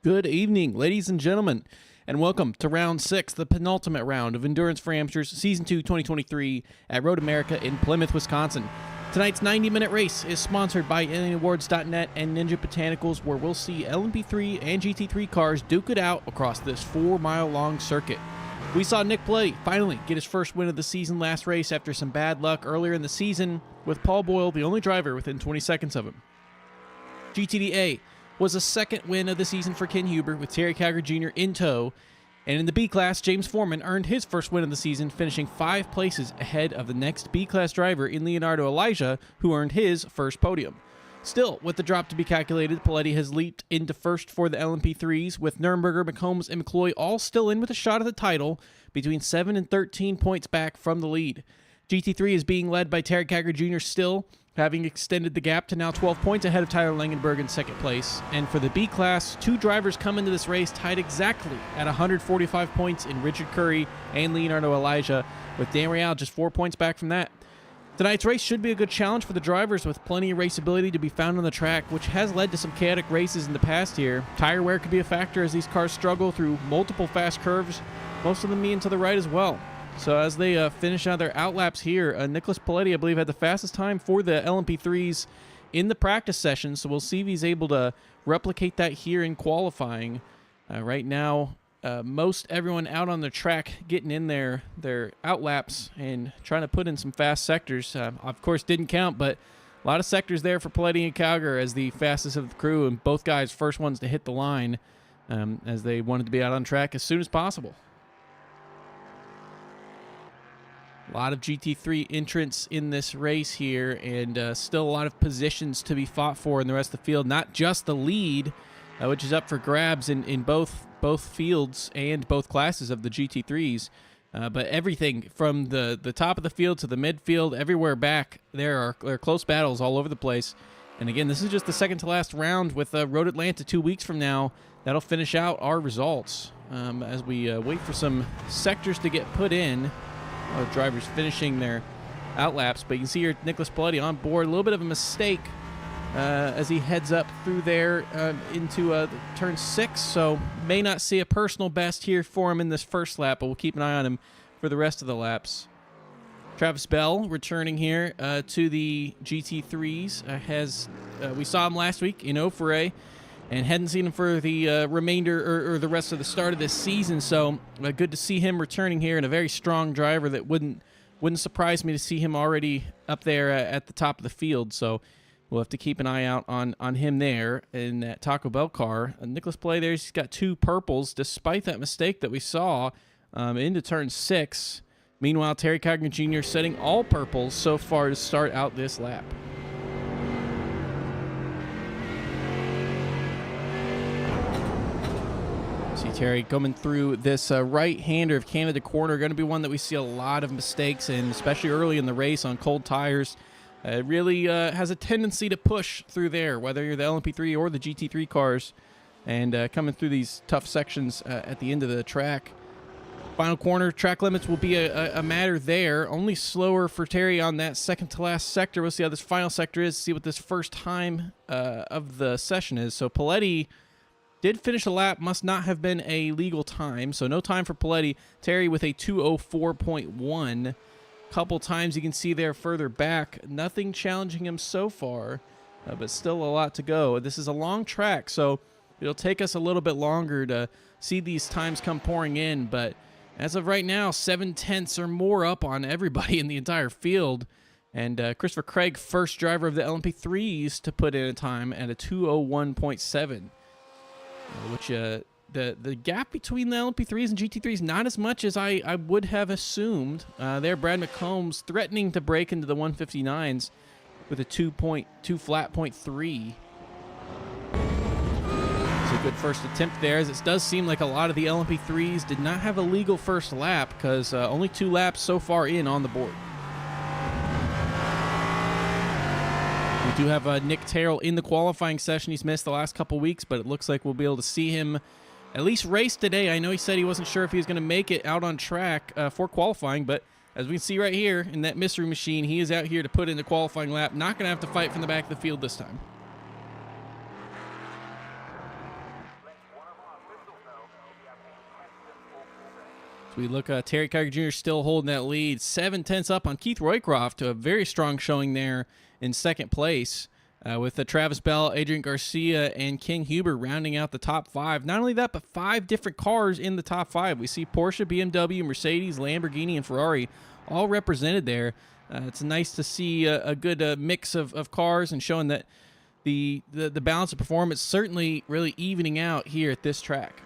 Good evening, ladies and gentlemen, and welcome to Round 6, the penultimate round of Endurance for Amateurs Season 2 2023 at Road America in Plymouth, Wisconsin. Tonight's 90-minute race is sponsored by AlienAwards.net and Ninja Botanicals, where we'll see LMP3 and GT3 cars duke it out across this 4-mile-long circuit. We saw Nick Paletti finally get his first win of the season last race after some bad luck earlier in the season, with Paul Boyle the only driver within 20 seconds of him. GTDA was a second win of the season for Ken Huber with Terry Calgary Jr. in tow. And in the B-Class, James Foreman earned his first win of the season, finishing 5 places ahead of the next B-Class driver in Leonardo Elijah, who earned his first podium. Still, with the drop to be calculated, Paletti has leaped into first for the LMP3s, with Nuremberger, McCombs, and McCloy all still in with a shot at the title, between 7 and 13 points back from the lead. GT3 is being led by Terry Calgary Jr. still, having extended the gap to now 12 points ahead of Tyler Langenberg in second place. And for the B-Class, 2 drivers come into this race tied exactly at 145 points in Richard Curry and Leonardo Elijah, with Dan Real just 4 points back from that. Tonight's race should be a good challenge for the drivers, with plenty of raceability to be found on the track, which has led to some chaotic races in the past here. Tire wear could be a factor as these cars struggle through multiple fast curves, most of them being to the right as well. So as they finish out their outlaps here, Nicholas Paletti, I believe, had the fastest time for the LMP3s in the practice session. So we'll see if he's able to replicate that here in qualifying. Right now, most everyone out on the track getting in their outlaps and trying to put in some fast sectors. Of course, didn't count, but a lot of sectors there for Paletti and Calgary as the fastest of the crew, and both guys first ones to hit the line as they wanted to be out on track as soon as possible. A lot of GT3 entrants in this race here, and still a lot of positions to be fought for in the rest of the field. Not just the lead, which is up for grabs in both fields and both classes of the GT3s, but everything from the top of the field to the midfield, everywhere back, there are close battles all over the place. And again, this is just the second to last round with Road Atlanta 2 weeks from now. That'll finish out our results as we wait for some sectors to get put in. Drivers finishing their outlaps, but you can see here Nicholas Paletti on board. A little bit of a mistake as he heads up through there into turn 6, so may not see a personal best here for him in this first lap, but we'll keep an eye on him for the rest of the laps. Travis Bell returning here to the GT3s. We saw him last week in Ofere, and hadn't seen him for the remainder or the rest of the start of this season. So good to see him returning here, and a very strong driver that wouldn't surprise me to see him already up there at the top of the field. So we'll have to keep an eye out on him there in that Taco Bell car. Nicholas Paletti there, he's got 2 purples despite that mistake that we saw into turn 6. Meanwhile, Terry Calgary Jr. setting all purples so far to start out this lap. See Terry coming through this right-hander of Canada corner, going to be one that we see a lot of mistakes in, especially early in the race on cold tires. It really has a tendency to push through there, whether you're the LMP3 or the GT3 cars, and coming through these tough sections at the end of the track. Final corner, track limits will be a matter there. Only slower for Terry on that second-to-last sector. We'll see how this final sector is, see what this first time of the session is. So Paletti did finish a lap, must not have been a legal time, so no time for Paletti. Terry with a 2:04.1. Couple times you can see there further back. Nothing challenging him so far, but still a lot to go. This is a long track, so it'll take us a little bit longer to see these times come pouring in, but as of right now, 7/10 or more up on everybody in the entire field. And Christopher Craig, first driver of the LMP3s to put in a time at a 2:01.7. Which the gap between the LMP3s and GT3s not as much as I would have assumed. There, Brad McCombs threatening to break into the 159s with a 2.2 flat 0.3. It's a good first attempt there, as it does seem like a lot of the LMP3s did not have a legal first lap, because only 2 laps so far in on the board. We do have Nick Terrell in the qualifying session. He's missed the last couple weeks, but it looks like we'll be able to see him at least race today. I know he said he wasn't sure if he was going to make it out on track for qualifying, but as we can see right here in that mystery machine, he is out here to put in the qualifying lap. Not going to have to fight from the back of the field this time. we look, Terry Kiger Jr. still holding that lead, 7/10 up on Keith Roycroft to a very strong showing there in second place, with Travis Bell, Adrian Garcia, and King Huber rounding out the top 5. Not only that, but 5 different cars in the top 5. We see Porsche, BMW, Mercedes, Lamborghini, and Ferrari all represented there. It's nice to see a good mix of cars and showing that the balance of performance certainly really evening out here at this track.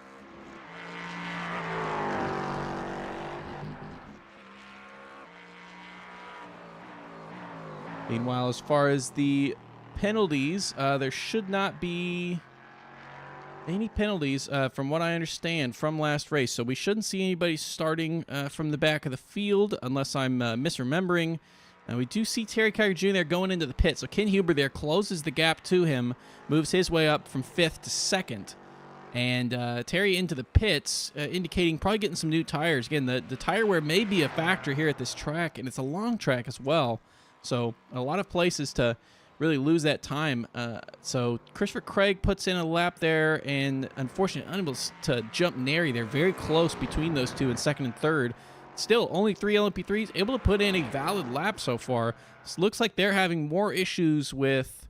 Meanwhile, as far as the penalties, there should not be any penalties from what I understand from last race. So we shouldn't see anybody starting from the back of the field unless I'm misremembering. We do see Terry Kiger Jr. going into the pit. So Ken Huber there closes the gap to him, moves his way up from 5th to 2nd. And Terry into the pits, indicating probably getting some new tires. Again, the tire wear may be a factor here at this track, and it's a long track as well. So a lot of places to really lose that time. So Christopher Craig puts in a lap there, and unfortunately unable to jump Neri. They're very close between those two in 2nd and 3rd. Still, only 3 LMP3s, able to put in a valid lap so far. This looks like they're having more issues with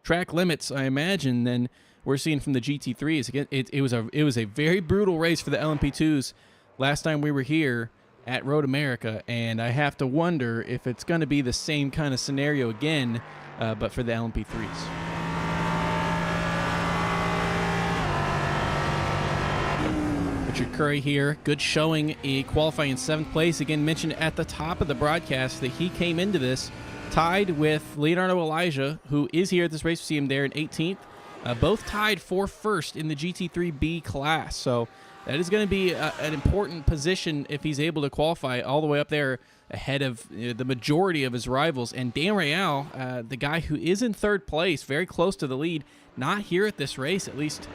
track limits, I imagine, than we're seeing from the GT3s. Again, it was a very brutal race for the LMP2s last time we were here at Road America, and I have to wonder if it's going to be the same kind of scenario again, but for the LMP3s. Richard Curry here, good showing, qualifying in 7th place. Again, mentioned at the top of the broadcast that he came into this tied with Leonardo Elijah, who is here at this race. We see him there in 18th. Both tied for 1st in the GT3B class, so that is going to be an important position if he's able to qualify all the way up there ahead of the majority of his rivals. And Dan Real, the guy who is in 3rd place, very close to the lead, not here at this race, at least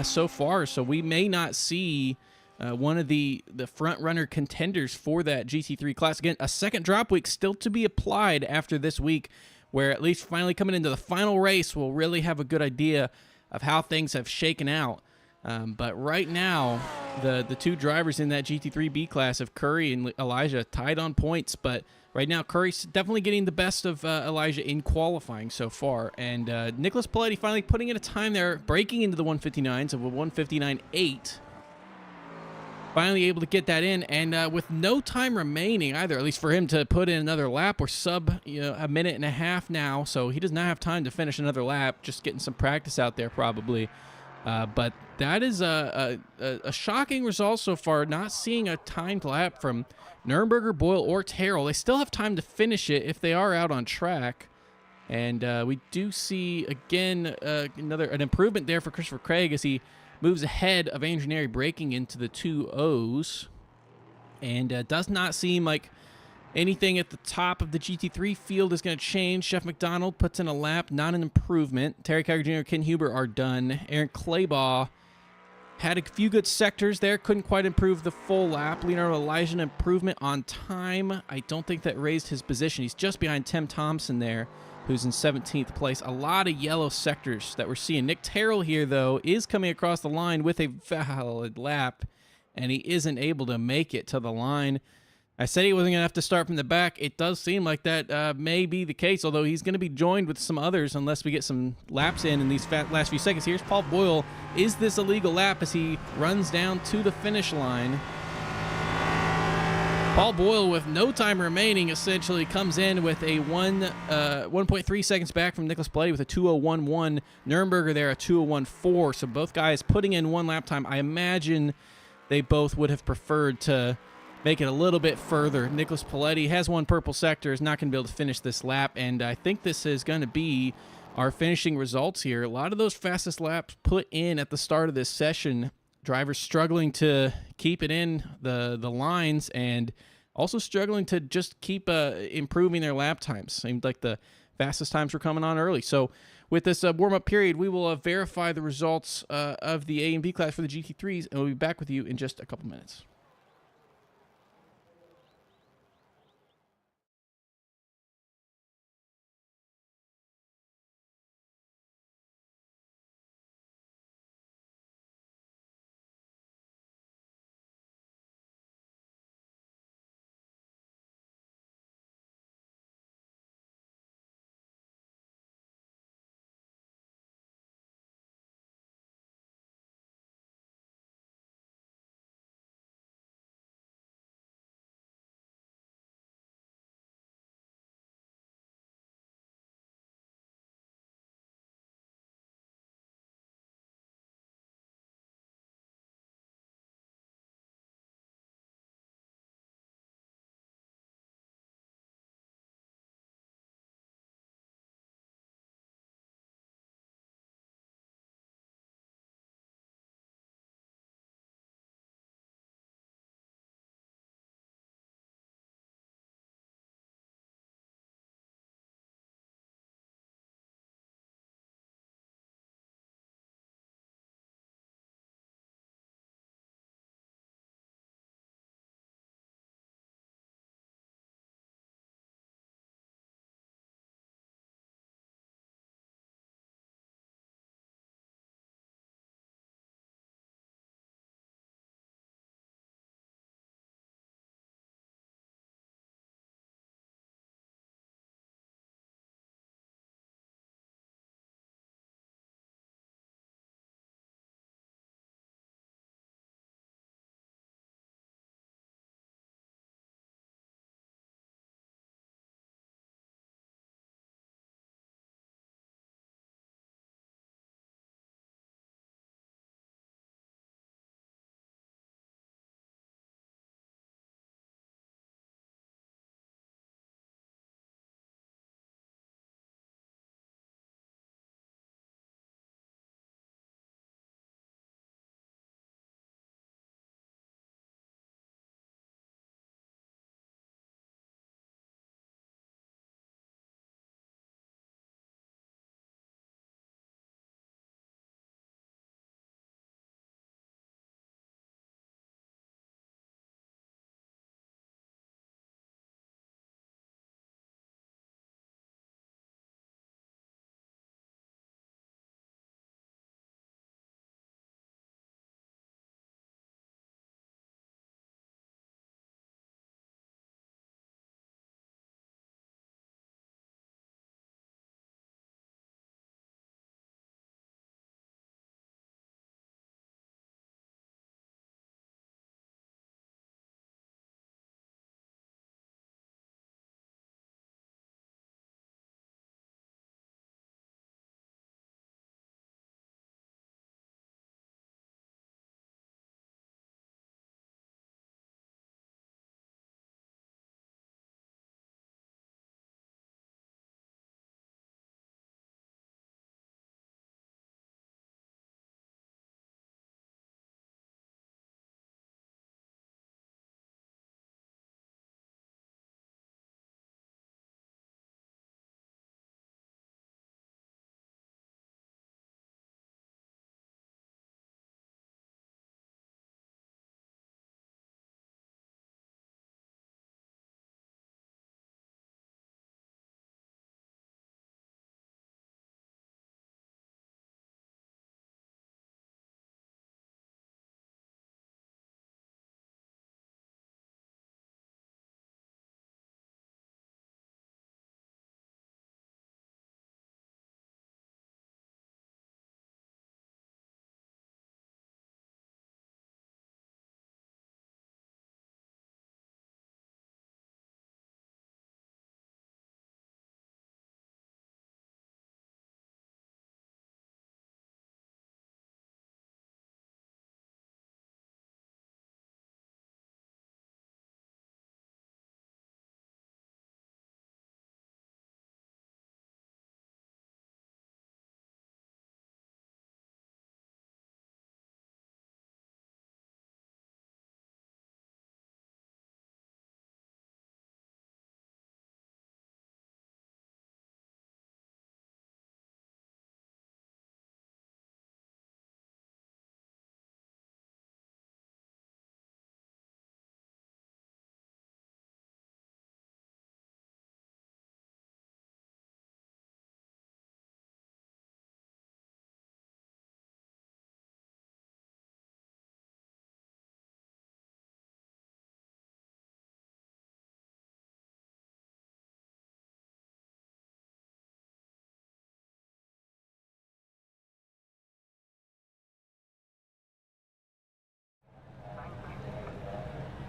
so far. So we may not see one of the front-runner contenders for that GT3 class. Again, a second drop week still to be applied after this week, where at least finally coming into the final race, we'll really have a good idea of how things have shaken out. But right now, the 2 drivers in that GT3B class of Curry and Elijah tied on points, but right now Curry's definitely getting the best of Elijah in qualifying so far. And Nicholas Paletti finally putting in a time there, breaking into the 159s of a 159.8. Finally able to get that in, and with no time remaining either, at least for him to put in another lap. Or sub a minute and a half now, so he does not have time to finish another lap, just getting some practice out there probably. But that is a shocking result so far, not seeing a timed lap from Nürnberger, Boyle, or Terrell. They still have time to finish it if they are out on track. And we do see, again, an improvement there for Christopher Craig as he moves ahead of Andrew Neri, breaking into the 2.0s. And does not seem like anything at the top of the GT3 field is going to change. Jeff McDonald puts in a lap, not an improvement. Terry Kiger Jr., Ken Huber are done. Aaron Claybaugh had a few good sectors there, couldn't quite improve the full lap. Leonardo Elijah, an improvement on time. I don't think that raised his position. He's just behind Tim Thompson there, who's in 17th place. A lot of yellow sectors that we're seeing. Nick Terrell here, though, is coming across the line with a valid lap, and he isn't able to make it to the line. I said he wasn't going to have to start from the back. It does seem like that may be the case, although he's going to be joined with some others unless we get some laps in these last few seconds. Here's Paul Boyle. Is this a legal lap as he runs down to the finish line? Paul Boyle, with no time remaining, essentially comes in with a 1.3 seconds back from Nicholas Paletti with a 2:01.1. Nürnberger there, a 2:01.4. So both guys putting in one lap time. I imagine they both would have preferred to make it a little bit further. Nicholas Paletti has one purple sector, is not going to be able to finish this lap, and I think this is going to be our finishing results here. A lot of those fastest laps put in at the start of this session. Drivers struggling to keep it in the lines, and also struggling to just keep improving their lap times. Seemed like the fastest times were coming on early. So with this warm-up period, we will verify the results of the A and B class for the GT3s, and we'll be back with you in just a couple minutes.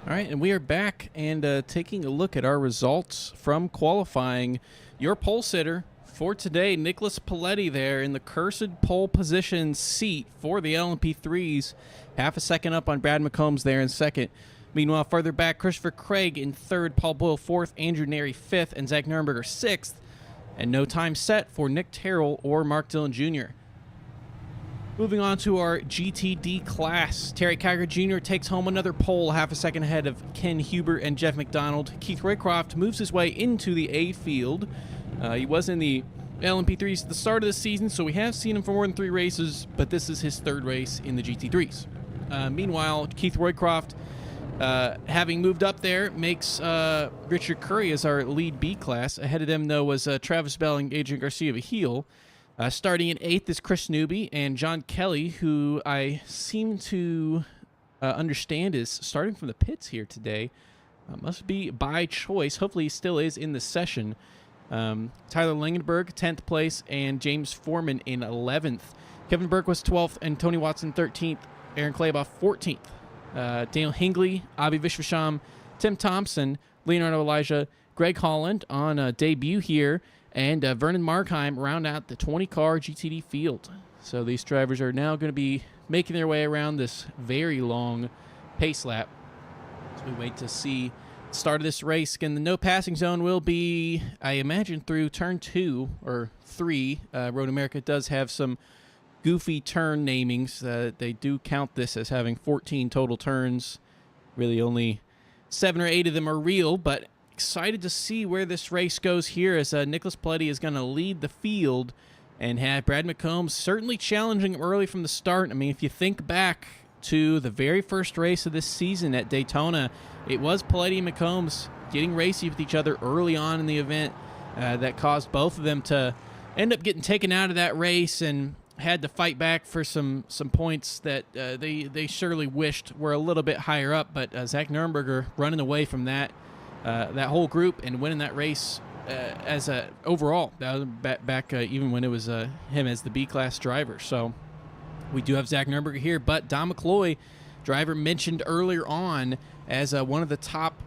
All right, and we are back and taking a look at our results from qualifying. Your pole sitter for today, Nicholas Paletti, there in the cursed pole position seat for the LMP3s. Half a second up on Brad McCombs there in second. Meanwhile, further back, Christopher Craig in third, Paul Boyle fourth, Andrew Neri fifth, and Zach Nurnberger sixth. And no time set for Nick Terrell or Mark Dillon Jr. Moving on to our GTD class, Terry Kiger Jr. takes home another pole, half a second ahead of Ken Huber and Jeff McDonald. Keith Roycroft moves his way into the A field. He was in the LMP3s at the start of the season, so we have seen him for more than 3 races, but this is his 3rd race in the GT3s. Meanwhile, Keith Roycroft, having moved up there, makes Richard Curry as our lead B class. Ahead of them, though, was Travis Bell and Adrian Garcia Vigil. Starting in 8th is Chris Newby and John Kelly, who I seem to understand is starting from the pits here today. Must be by choice. Hopefully he still is in the session. Tyler Langenberg, 10th place, and James Foreman in 11th. Kevin Burke was 12th, and Tony Watson 13th. Aaron Claybaugh 14th. Daniel Hingley, Avi Vishwasham, Tim Thompson, Leonardo Elijah, Greg Holland on debut here, and Vernon Markheim round out the 20-car GTD field. So these drivers are now going to be making their way around this very long pace lap. So we wait to see the start of this race. Again, the no passing zone will be, I imagine, through turn 2 or 3. Road America does have some goofy turn namings. They do count this as having 14 total turns. Really only 7 or 8 of them are real, but excited to see where this race goes here as Nicholas Paletti is going to lead the field and have Brad McCombs certainly challenging him early from the start. I mean, if you think back to the very first race of this season at Daytona, it was Paletti and McCombs getting racy with each other early on in the event that caused both of them to end up getting taken out of that race and had to fight back for some points that they surely wished were a little bit higher up. But Zach Nurnberger running away from that whole group and winning that race as a overall back even when it was him as the B-class driver. So we do have Zach Nurnberger here, but Don McCloy, driver mentioned earlier on as one of the top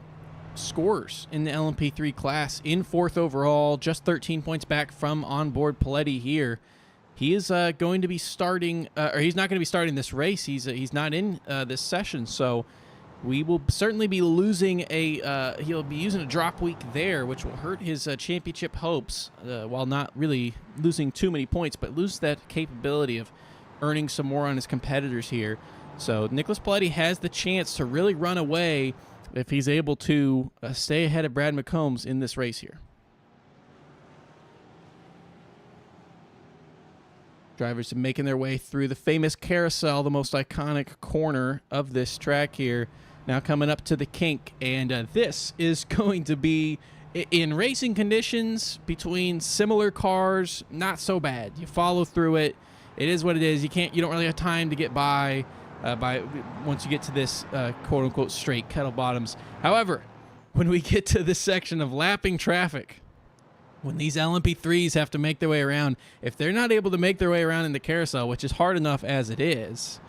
scorers in the LMP3 class in 4th overall, just 13 points back from onboard Paletti here. He is going to be starting, or he's not going to be starting this race. He's not in this session, so we will certainly be losing he'll be using a drop week there, which will hurt his championship hopes, while not really losing too many points, but lose that capability of earning some more on his competitors here. So Nicholas Paletti has the chance to really run away if he's able to stay ahead of Brad McCombs in this race here. Drivers are making their way through the famous carousel, the most iconic corner of this track here. Now coming up to the kink, and this is going to be, in racing conditions, between similar cars, not so bad. You follow through it. It is what it is. You don't really have time to get by once you get to this quote-unquote straight kettle bottoms. However, when we get to this section of lapping traffic, when these LMP3s have to make their way around, if they're not able to make their way around in the carousel, which is hard enough as it is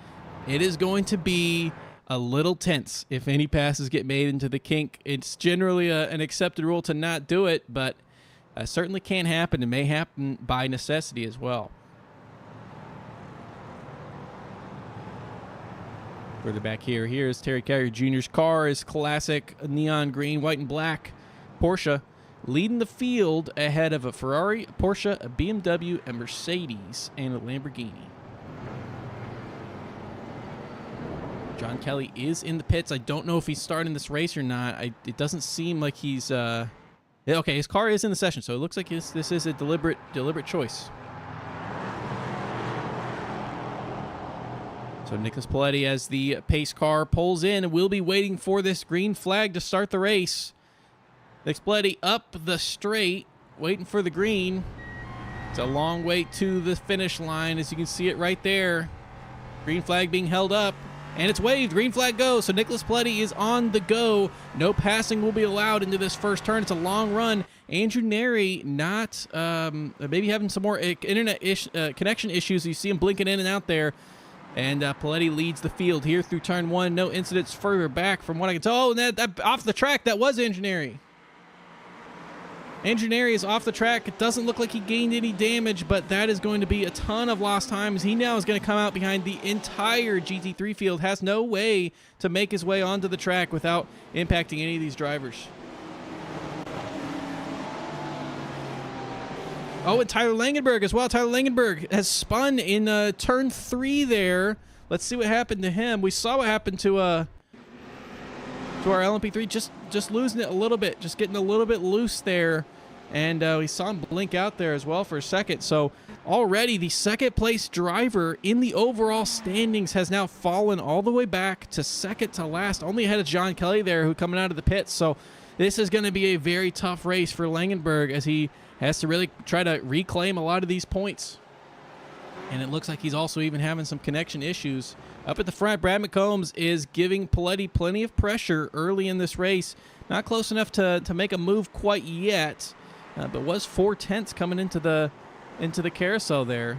going to be a little tense if any passes get made into the kink. It's generally an accepted rule to not do it, but certainly can happen and may happen by necessity as well. Further back here's Terry Kiger Jr.'s car, is classic neon green, white, and black Porsche, leading the field ahead of a Ferrari, a Porsche, a BMW, a Mercedes, and a Lamborghini. John Kelly is in the pits. I don't know if he's starting this race or not. It doesn't seem like he's... okay, his car is in the session, so it looks like this is a deliberate choice. So Nicholas Paletti, as the pace car pulls in, will be waiting for this green flag to start the race. Nicholas Paletti up the straight, waiting for the green. It's a long wait to the finish line, as you can see it right there. Green flag being held up, and it's waved. Green flag goes, so Nicholas Paletti is on the go. No passing will be allowed into this first turn. It's a long run. Andrew Neri maybe having some more internet connection issues. You see him blinking in and out there. And Paletti leads the field here through turn 1. No incidents further back from what I can tell. Oh, and that off the track, that was Engineering. Engineering is off the track. It doesn't look like he gained any damage, but that is going to be a ton of lost time as he now is going to come out behind the entire GT3 field. Has no way to make his way onto the track without impacting any of these drivers. Oh, and Tyler Langenberg as well. Tyler Langenberg has spun in turn 3 there. Let's see what happened to him. We saw what happened to our LMP3, just losing it a little bit, just getting a little bit loose there. And we saw him blink out there as well for a second. So already the second place driver in the overall standings has now fallen all the way back to second to last, only ahead of John Kelly there, who coming out of the pits. So this is going to be a very tough race for Langenberg as he has to really try to reclaim a lot of these points. And it looks like he's also even having some connection issues. Up at the front, Brad McCombs is giving Paletti plenty of pressure early in this race. Not close enough to make a move quite yet, but was 4/10 coming into the carousel there.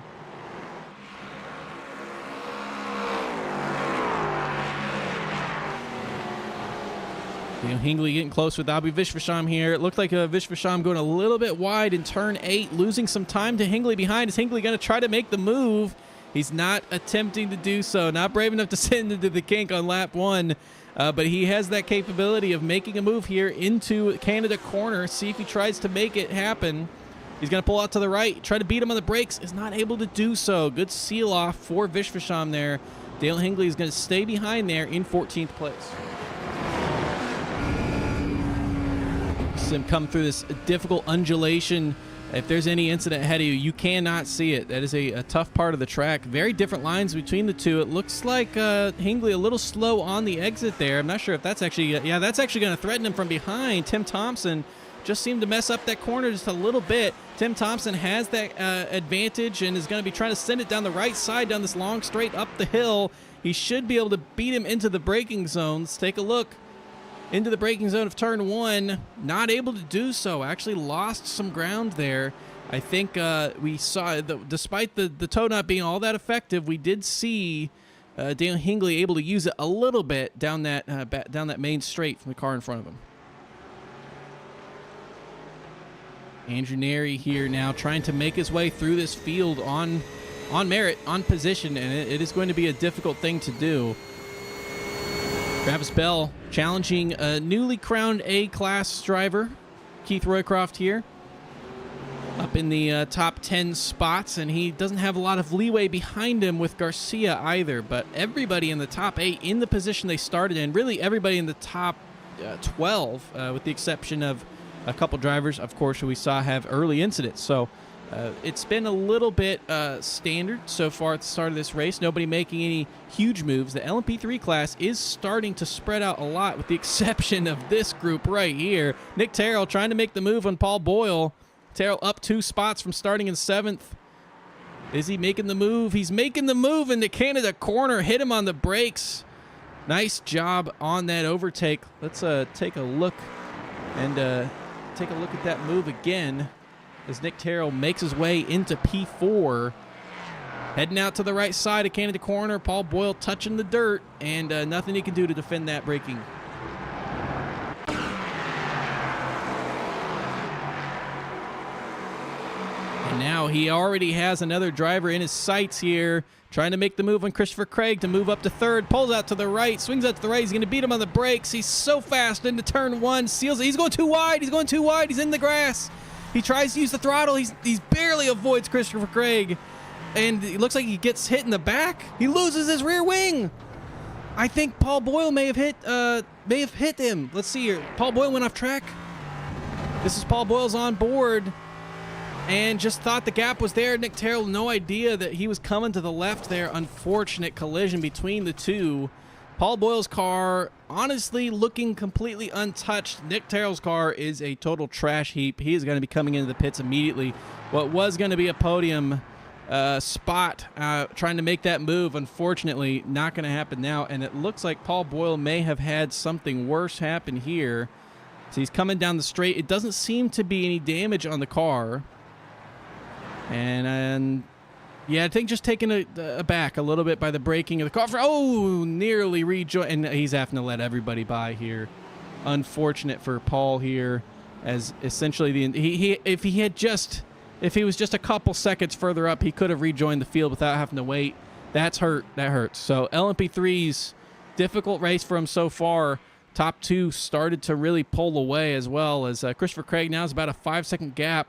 Hingley getting close with Abhi Vishvasham here. It looked like Vishvasham going a little bit wide in turn 8, losing some time to Hingley behind. Is Hingley going to try to make the move? He's not attempting to do so. Not brave enough to send into the kink on lap 1, but he has that capability of making a move here into Canada corner. See if he tries to make it happen. He's going to pull out to the right, try to beat him on the brakes. Is not able to do so. Good seal off for Vishvasham there. Dale Hingley is going to stay behind there in 14th place. Him come through this difficult undulation. If there's any incident ahead of you, you cannot see it. That is a tough part of the track. Very different lines between the two. It looks like Hingley a little slow on the exit there. I'm not sure if that's actually, that's actually going to threaten him from behind. Tim Thompson just seemed to mess up that corner just a little bit. Tim Thompson has that advantage and is going to be trying to send it down the right side, down this long straight up the hill. He should be able to beat him into the braking zone. Let's take a look. Into the braking zone of turn 1, not able to do so. Actually lost some ground there. I think we saw, despite the toe not being all that effective, we did see Daniel Hingley able to use it a little bit down that main straight from the car in front of him. Andrew Neri here now trying to make his way through this field on merit, on position, and it is going to be a difficult thing to do. Travis Bell challenging a newly crowned A-class driver, Keith Roycroft here, up in the top 10 spots, and he doesn't have a lot of leeway behind him with Garcia either, but everybody in the top 8 in the position they started in, really everybody in the top 12, with the exception of a couple drivers, of course, who we saw have early incidents. So it's been a little bit standard so far at the start of this race. Nobody making any huge moves. The LMP3 class is starting to spread out a lot with the exception of this group right here. Nick Terrell trying to make the move on Paul Boyle. Terrell up 2 spots from starting in 7th. Is he making the move? He's making the move into Canada corner. Hit him on the brakes. Nice job on that overtake. Let's take a look and take a look at that move again as Nick Terrell makes his way into P4. Heading out to the right side of Canada corner. Paul Boyle touching the dirt, and nothing he can do to defend that braking. And now he already has another driver in his sights here, trying to make the move on Christopher Craig to move up to 3rd. Pulls out to the right, swings out to the right. He's going to beat him on the brakes. He's so fast into turn 1, seals it. He's going too wide. He's going too wide. He's in the grass. He tries to use the throttle. He's barely avoids Christopher Craig. And it looks like he gets hit in the back. He loses his rear wing. I think Paul Boyle may have hit him. Let's see here. Paul Boyle went off track. This is Paul Boyle's on board and just thought the gap was there. Nick Terrell, no idea that he was coming to the left there. Unfortunate collision between the two. Paul Boyle's car, honestly, looking completely untouched. Nick Terrell's car is a total trash heap. He is going to be coming into the pits immediately. What was going to be a podium spot, trying to make that move, unfortunately, not going to happen now. And it looks like Paul Boyle may have had something worse happen here. So he's coming down the straight. It doesn't seem to be any damage on the car. And Yeah, I think just taken aback a little bit by the braking of the car. Oh, nearly rejoined. And he's having to let everybody by here. Unfortunate for Paul here, as essentially if he was just a couple seconds further up, he could have rejoined the field without having to wait. That's hurt. That hurts. So LMP3's difficult race for him so far. Top two started to really pull away as well, as Christopher Craig now is about a 5-second gap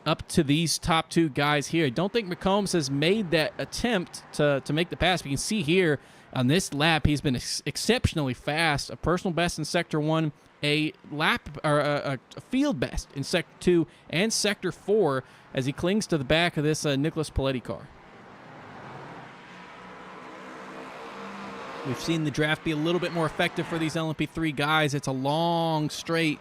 up to these top two guys here. I don't think McCombs has made that attempt to make the pass. But you can see here on this lap, he's been exceptionally fast. A personal best in Sector 1, a lap or a field best in Sector 2 and Sector 4 as he clings to the back of this Nicholas Paletti car. We've seen the draft be a little bit more effective for these LMP3 guys. It's a long straight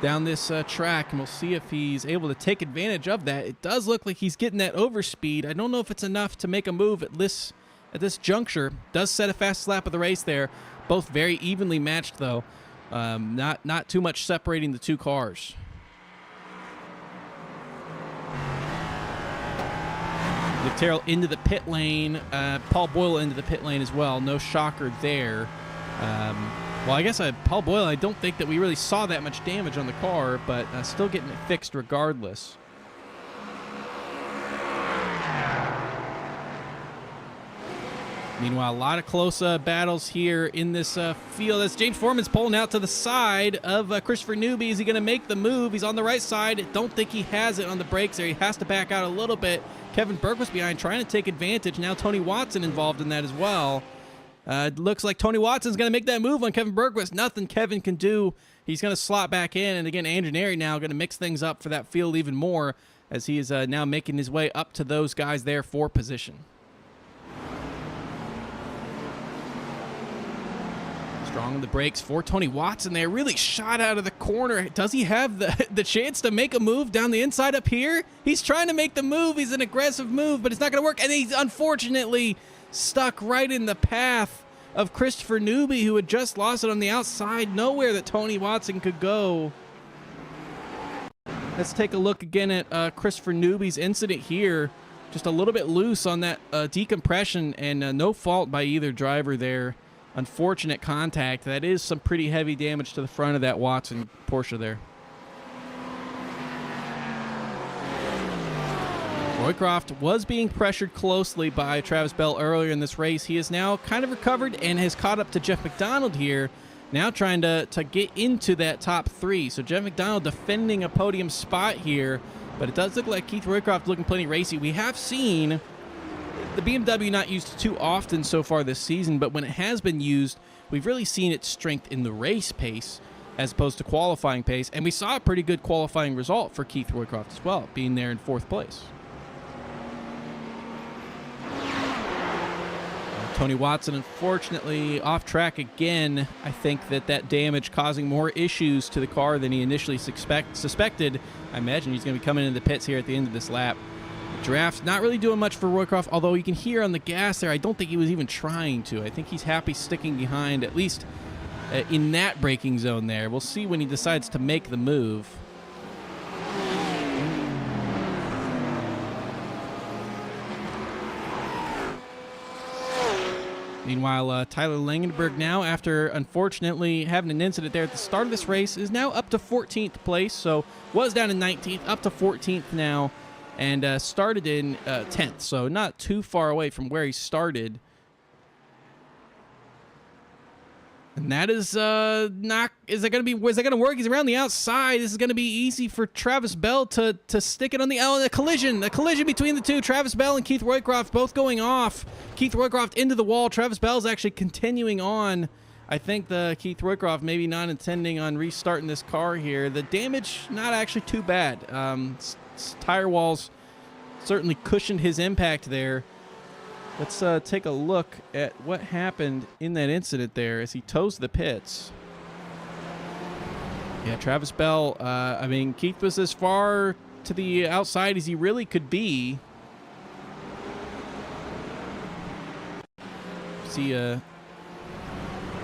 down this track, and we'll see if he's able to take advantage of that. It does look like he's getting that overspeed. I don't know if it's enough to make a move at this juncture. Does set a fastest lap of the race there. Both very evenly matched, though. Not too much separating the two cars. Nick Terrell into the pit lane. Paul Boyle into the pit lane as well. No shocker there. Well, I guess Paul Boyle, I don't think that we really saw that much damage on the car, but still getting it fixed regardless. Meanwhile, a lot of close battles here in this field as James Foreman's pulling out to the side of Christopher Newby. Is he going to make the move? He's on the right side. Don't think he has it on the brakes there. He has to back out a little bit. Kevin Bergquist behind, trying to take advantage. Now Tony Watson involved in that as well. It looks like Tony Watson's going to make that move on Kevin Bergquist. Nothing Kevin can do. He's going to slot back in. And again, Andrew Neri now going to mix things up for that field even more as he is now making his way up to those guys there for position. Strong on the brakes for Tony Watson there. Really shot out of the corner. Does he have the chance to make a move down the inside up here? He's trying to make the move. He's an aggressive move, but it's not going to work. And he's unfortunately stuck right in the path of Christopher Newby, who had just lost it on the outside. Nowhere that Tony Watson could go. Let's take a look again at Christopher Newby's incident here. Just a little bit loose on that decompression, and no fault by either driver there. Unfortunate contact. That is some pretty heavy damage to the front of that Watson Porsche there. Roycroft was being pressured closely by Travis Bell earlier in this race. He has now kind of recovered and has caught up to Jeff McDonald here, now trying to get into that top three. So Jeff McDonald defending a podium spot here, but it does look like Keith Roycroft looking plenty racy. We have seen the BMW not used too often so far this season, but when it has been used, we've really seen its strength in the race pace as opposed to qualifying pace, and we saw a pretty good qualifying result for Keith Roycroft as well, being there in 4th place. Tony Watson, unfortunately, off track again. I think that damage causing more issues to the car than he initially suspected. I imagine he's going to be coming into the pits here at the end of this lap. Draft not really doing much for Roycroft, although you can hear on the gas there, I don't think he was even trying to. I think he's happy sticking behind, at least in that braking zone there. We'll see when he decides to make the move. Meanwhile, Tyler Langenberg now, after unfortunately having an incident there at the start of this race, is now up to 14th place. So was down in 19th, up to 14th now. And started in 10th, so not too far away from where he started. And that is not. Is that going to be? Is that going to work? He's around the outside. This is going to be easy for Travis Bell to stick it on the. Oh, a collision between the two. Travis Bell and Keith Roycroft both going off. Keith Roycroft into the wall. Travis Bell's actually continuing on. I think the Keith Roycroft maybe not intending on restarting this car here. The damage not actually too bad. Tire walls certainly cushioned his impact there. Let's take a look at what happened in that incident there as he toes the pits. Yeah, Travis Bell, I mean, Keith was as far to the outside as he really could be. See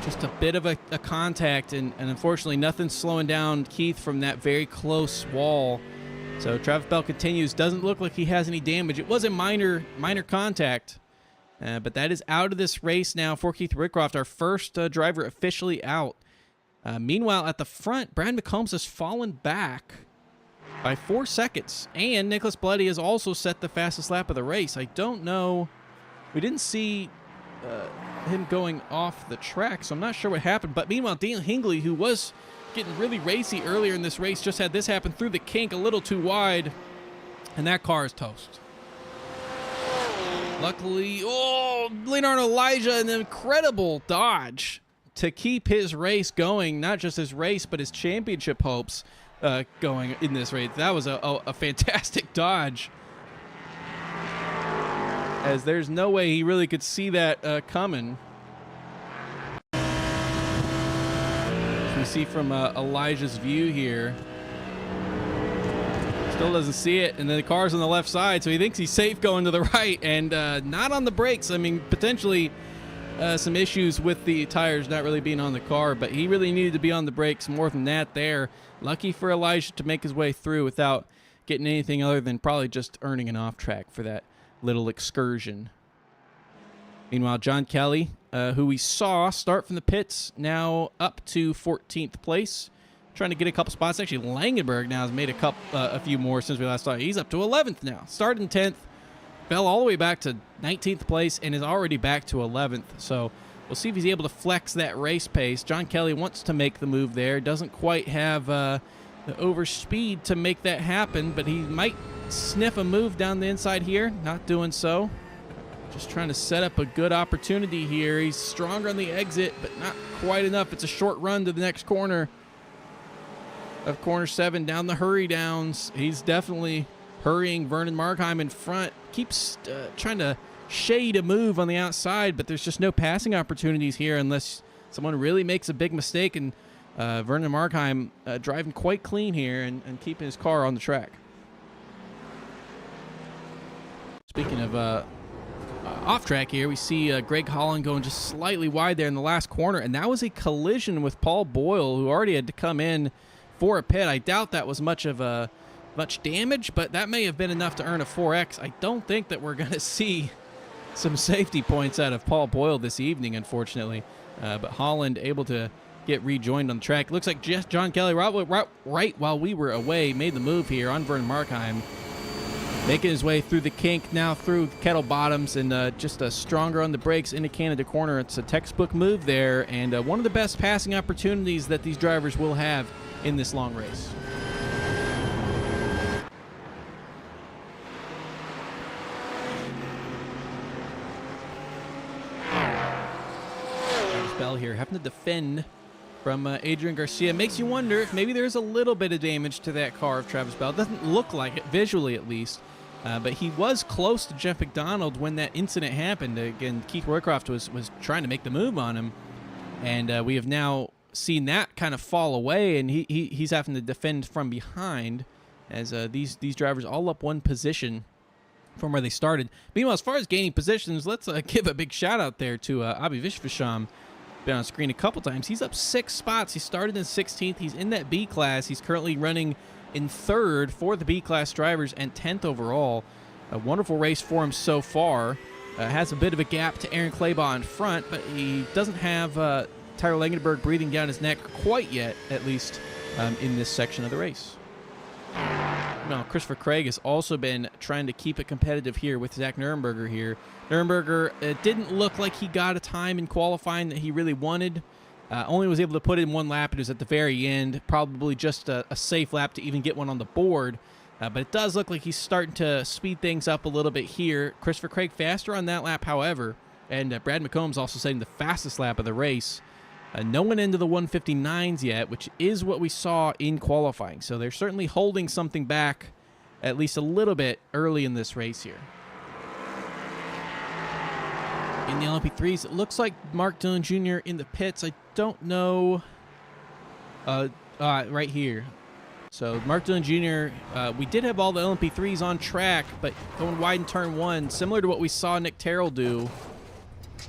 just a bit of a contact, and unfortunately nothing slowing down Keith from that very close wall. So Travis Bell continues. Doesn't look like he has any damage. It was a minor contact, but that is out of this race now for Keith Whitcroft, our first driver officially out. Meanwhile, at the front, Brad McCombs has fallen back by 4 seconds, and Nicholas Bloody has also set the fastest lap of the race. I don't know. We didn't see him going off the track, so I'm not sure what happened. But meanwhile, Daniel Hingley, who was getting really racy earlier in this race, just had this happen through the kink a little too wide, and that car is toast. Luckily, Leonardo Elijah, an incredible dodge to keep his race going, not just his race, but his championship hopes going in this race. That was a fantastic dodge, as there's no way he really could see that coming. We see from Elijah's view here, still doesn't see it, and then the car's on the left side, so he thinks he's safe going to the right, and not on the brakes. I mean, potentially some issues with the tires not really being on the car, but he really needed to be on the brakes more than that there. Lucky for Elijah to make his way through without getting anything other than probably just earning an off track for that little excursion. Meanwhile, John Kelly, who we saw start from the pits, now up to 14th place, trying to get a couple spots. Actually, Langenberg now has made a few more since we last saw. He's up to 11th now. Started in 10th, fell all the way back to 19th place, and is already back to 11th. So we'll see if he's able to flex that race pace. John Kelly wants to make the move there. Doesn't quite have the overspeed to make that happen, but he might sniff a move down the inside here. Not doing so. Just trying to set up a good opportunity here. He's stronger on the exit, but not quite enough. It's a short run to the next corner of corner 7 down the hurry downs. He's definitely hurrying Vernon Markheim in front. Keeps trying to shade a move on the outside, but there's just no passing opportunities here unless someone really makes a big mistake. And Vernon Markheim driving quite clean here and keeping his car on the track. Speaking of off track here, we see Greg Holland going just slightly wide there in the last corner, and that was a collision with Paul Boyle, who already had to come in for a pit. I doubt that was much damage, but that may have been enough to earn a 4X. I don't think that we're going to see some safety points out of Paul Boyle this evening, unfortunately. But Holland able to get rejoined on the track. Looks like just John Kelly, right while we were away, made the move here on Vernon Markheim, making his way through the kink, now through Kettle Bottoms, and just stronger on the brakes into Canada corner. It's a textbook move there, and one of the best passing opportunities that these drivers will have in this long race. Bell here having to defend from Adrian Garcia. Makes you wonder if maybe there's a little bit of damage to that car of Travis Bell. Doesn't look like it, visually at least. But he was close to Jeff McDonald when that incident happened. Again, Keith Roycroft was trying to make the move on him. And we have now seen that kind of fall away, and he's having to defend from behind as these drivers all up one position from where they started. Meanwhile, as far as gaining positions, let's give a big shout out there to Avi Vishvasham. Been on screen a couple times. He's up 6 spots. He started in 16th. He's in that B class. He's currently running in 3rd for the B class drivers and 10th overall. A wonderful race for him so far. Has a bit of a gap to Aaron Claybaugh in front, but he doesn't have Tyler Langenberg breathing down his neck quite yet, at least in this section of the race. Now, Christopher Craig has also been trying to keep it competitive here with Zach Nurenberger here. Nurenberger didn't look like he got a time in qualifying that he really wanted. Only was able to put in 1 lap. It was at the very end, probably just a safe lap to even get one on the board. But it does look like he's starting to speed things up a little bit here. Christopher Craig faster on that lap, however. And Brad McCombs also setting the fastest lap of the race. No one into the 159s yet, which is what we saw in qualifying. So they're certainly holding something back at least a little bit early in this race here. In the LMP3s, it looks like Mark Dillon Jr. in the pits. I don't know. Right here. So Mark Dillon Jr., we did have all the LMP3s on track, but going wide in turn 1, similar to what we saw Nick Terrell do.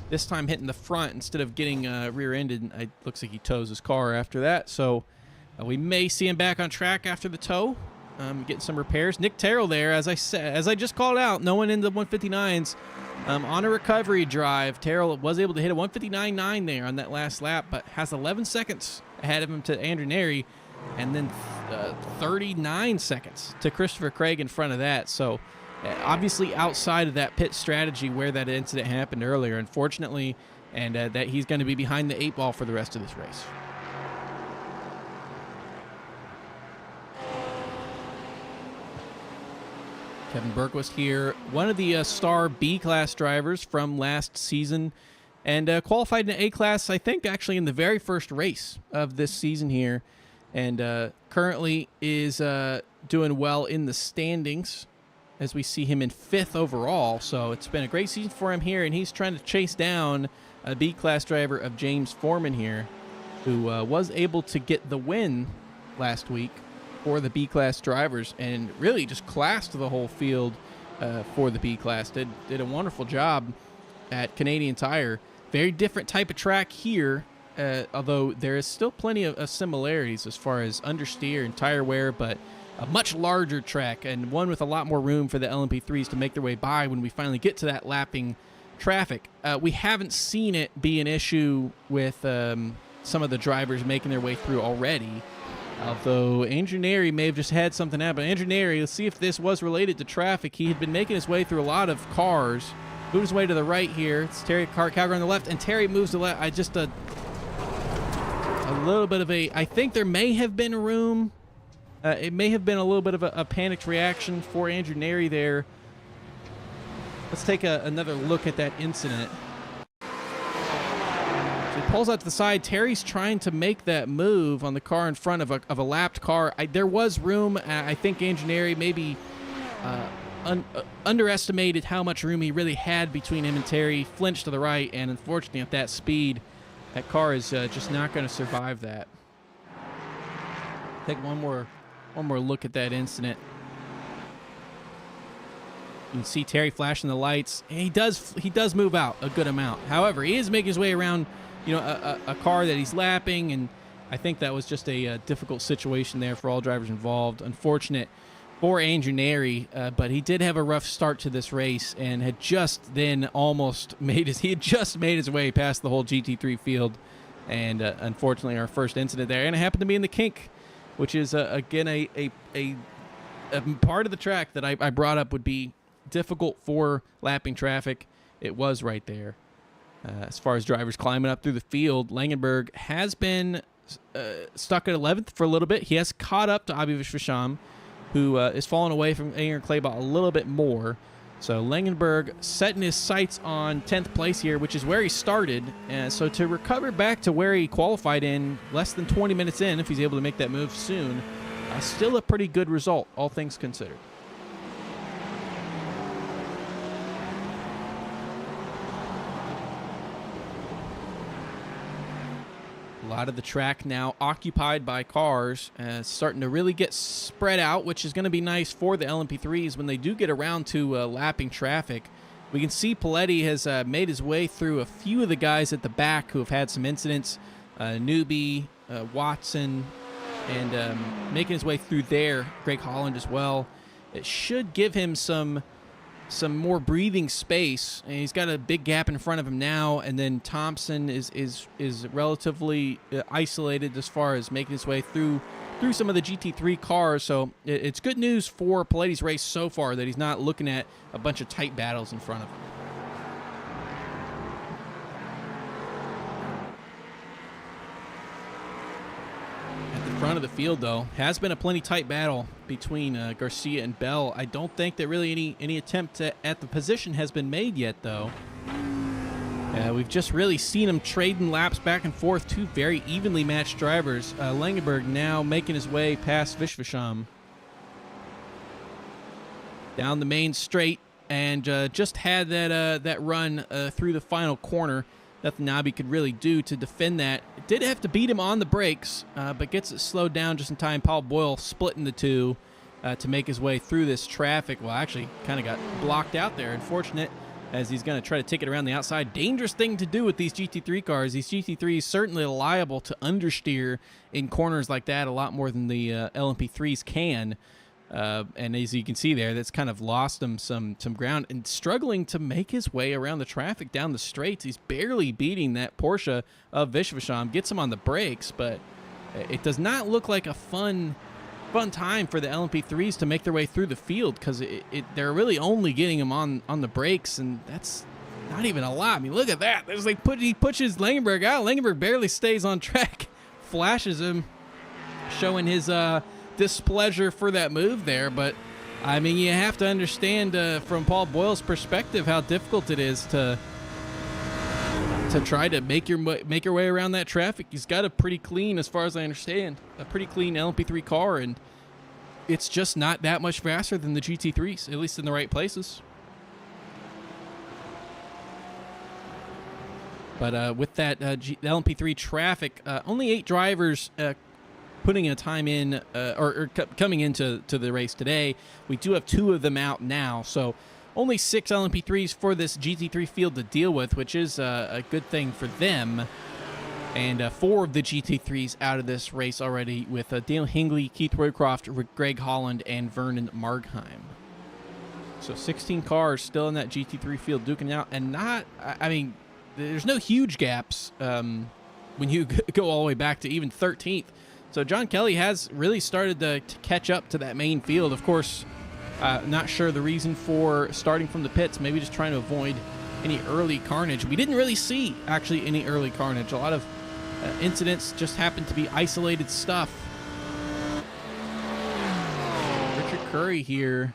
This time hitting the front instead of getting rear-ended. It looks like he tows his car after that. So we may see him back on track after the tow. getting some repairs. Nick Terrell there, as I just called out, no one in the 159s. On a recovery drive, Terrell was able to hit a 159.9 there on that last lap, but has 11 seconds ahead of him to Andrew Neri, and then 39 seconds to Christopher Craig in front of that. So obviously outside of that pit strategy where that incident happened earlier, unfortunately, and that he's going to be behind the 8 ball for the rest of this race. Kevin Bergquist here, one of the star B-class drivers from last season, and qualified in A-class, I think, actually in the very first race of this season here, and currently is doing well in the standings as we see him in 5th overall. So it's been a great season for him here, and he's trying to chase down a B-class driver of James Foreman here, who was able to get the win last week for the B-class drivers and really just classed the whole field for the B-class. Did a wonderful job at Canadian Tire. Very different type of track here, although there is still plenty of similarities as far as understeer and tire wear, but a much larger track and one with a lot more room for the LMP3s to make their way by when we finally get to that lapping traffic. We haven't seen it be an issue with some of the drivers making their way through already, although Andrew Neri may have just had something happen. Andrew Neri, let's see if this was related to traffic. He had been making his way through a lot of cars. Moved his way to the right here. It's Terry Calgary on the left, and Terry moves to the left. A little bit of a, I think there may have been room. It may have been a little bit of a panicked reaction for Andrew Neri there. Let's take another look at that incident. So he pulls out to the side. Terry's trying to make that move on the car in front of a lapped car. There was room. I think Andrew Neri maybe underestimated how much room he really had between him and Terry. Flinched to the right, and unfortunately at that speed, that car is just not going to survive that. Take one more look at that incident. You can see Terry flashing the lights. And he does move out a good amount. However, he is making his way around, a car that he's lapping, and I think that was just a difficult situation there for all drivers involved. Unfortunate for Andrew Neri, but he did have a rough start to this race and had just then almost made his way past the whole GT3 field, and unfortunately our first incident there, and it happened to be in the kink, which is again a part of the track that I brought up would be difficult for lapping traffic. It was right there. As far as drivers climbing up through the field, Langenberg has been stuck at 11th for a little bit. He has caught up to Avi Vishvasham, who is falling away from Aaron Claybot a little bit more. So Langenberg setting his sights on 10th place here, which is where he started. So to recover back to where he qualified in less than 20 minutes in, if he's able to make that move soon, still a pretty good result, all things considered. A lot of the track now occupied by cars, starting to really get spread out, which is going to be nice for the LMP3s when they do get around to lapping traffic. We can see Paletti has made his way through a few of the guys at the back who have had some incidents. Newby, Watson, and making his way through there. Greg Holland as well. It should give him some more breathing space, and he's got a big gap in front of him now, and then Thompson is relatively isolated as far as making his way through some of the GT3 cars. So it's good news for Paletti's race so far that he's not looking at a bunch of tight battles in front of him. Front of the field, though, has been a plenty tight battle between Garcia and Bell. I don't think that really any attempt at the position has been made yet, though. We've just really seen them trading laps back and forth. Two very evenly matched drivers. Langenberg now making his way past Vishvasham down the main straight, and just had that run through the final corner. Nothing Nabi could really do to defend that. It did have to beat him on the brakes, but gets it slowed down just in time. Paul Boyle splitting the two to make his way through this traffic. Well, actually, kind of got blocked out there. Unfortunate, as he's going to try to take it around the outside. Dangerous thing to do with these GT3 cars. These GT3s certainly liable to understeer in corners like that a lot more than the LMP3s can. And as you can see there, that's kind of lost him some ground and struggling to make his way around the traffic down the straights. He's barely beating that Porsche of Vishvasham, gets him on the brakes, but it does not look like a fun time for the LMP3s to make their way through the field, because they're really only getting him on the brakes, and that's not even a lot. I mean, look at that. There's like he pushes Langenberg out. Langenberg barely stays on track, flashes him, showing his displeasure for that move there. But I mean, you have to understand from Paul Boyle's perspective how difficult it is to try to make your way around that traffic. He's got a pretty clean, as far as I understand, a pretty clean LMP3 car, and it's just not that much faster than the GT3s, at least in the right places. But with that LMP3 traffic, only 8 drivers putting a time in or coming into the race today. We do have 2 of them out now, so only 6 LMP3s for this GT3 field to deal with, which is a good thing for them. And 4 of the GT3s out of this race already, with Daniel Hingley, Keith Roycroft, Greg Holland, and Vernon Margheim. So 16 cars still in that GT3 field duking out, and I mean, there's no huge gaps when you go all the way back to even 13th. So John Kelly has really started to catch up to that main field. Of course, not sure the reason for starting from the pits, maybe just trying to avoid any early carnage. We didn't really see, actually, any early carnage. A lot of incidents just happened to be isolated stuff. Richard Curry here.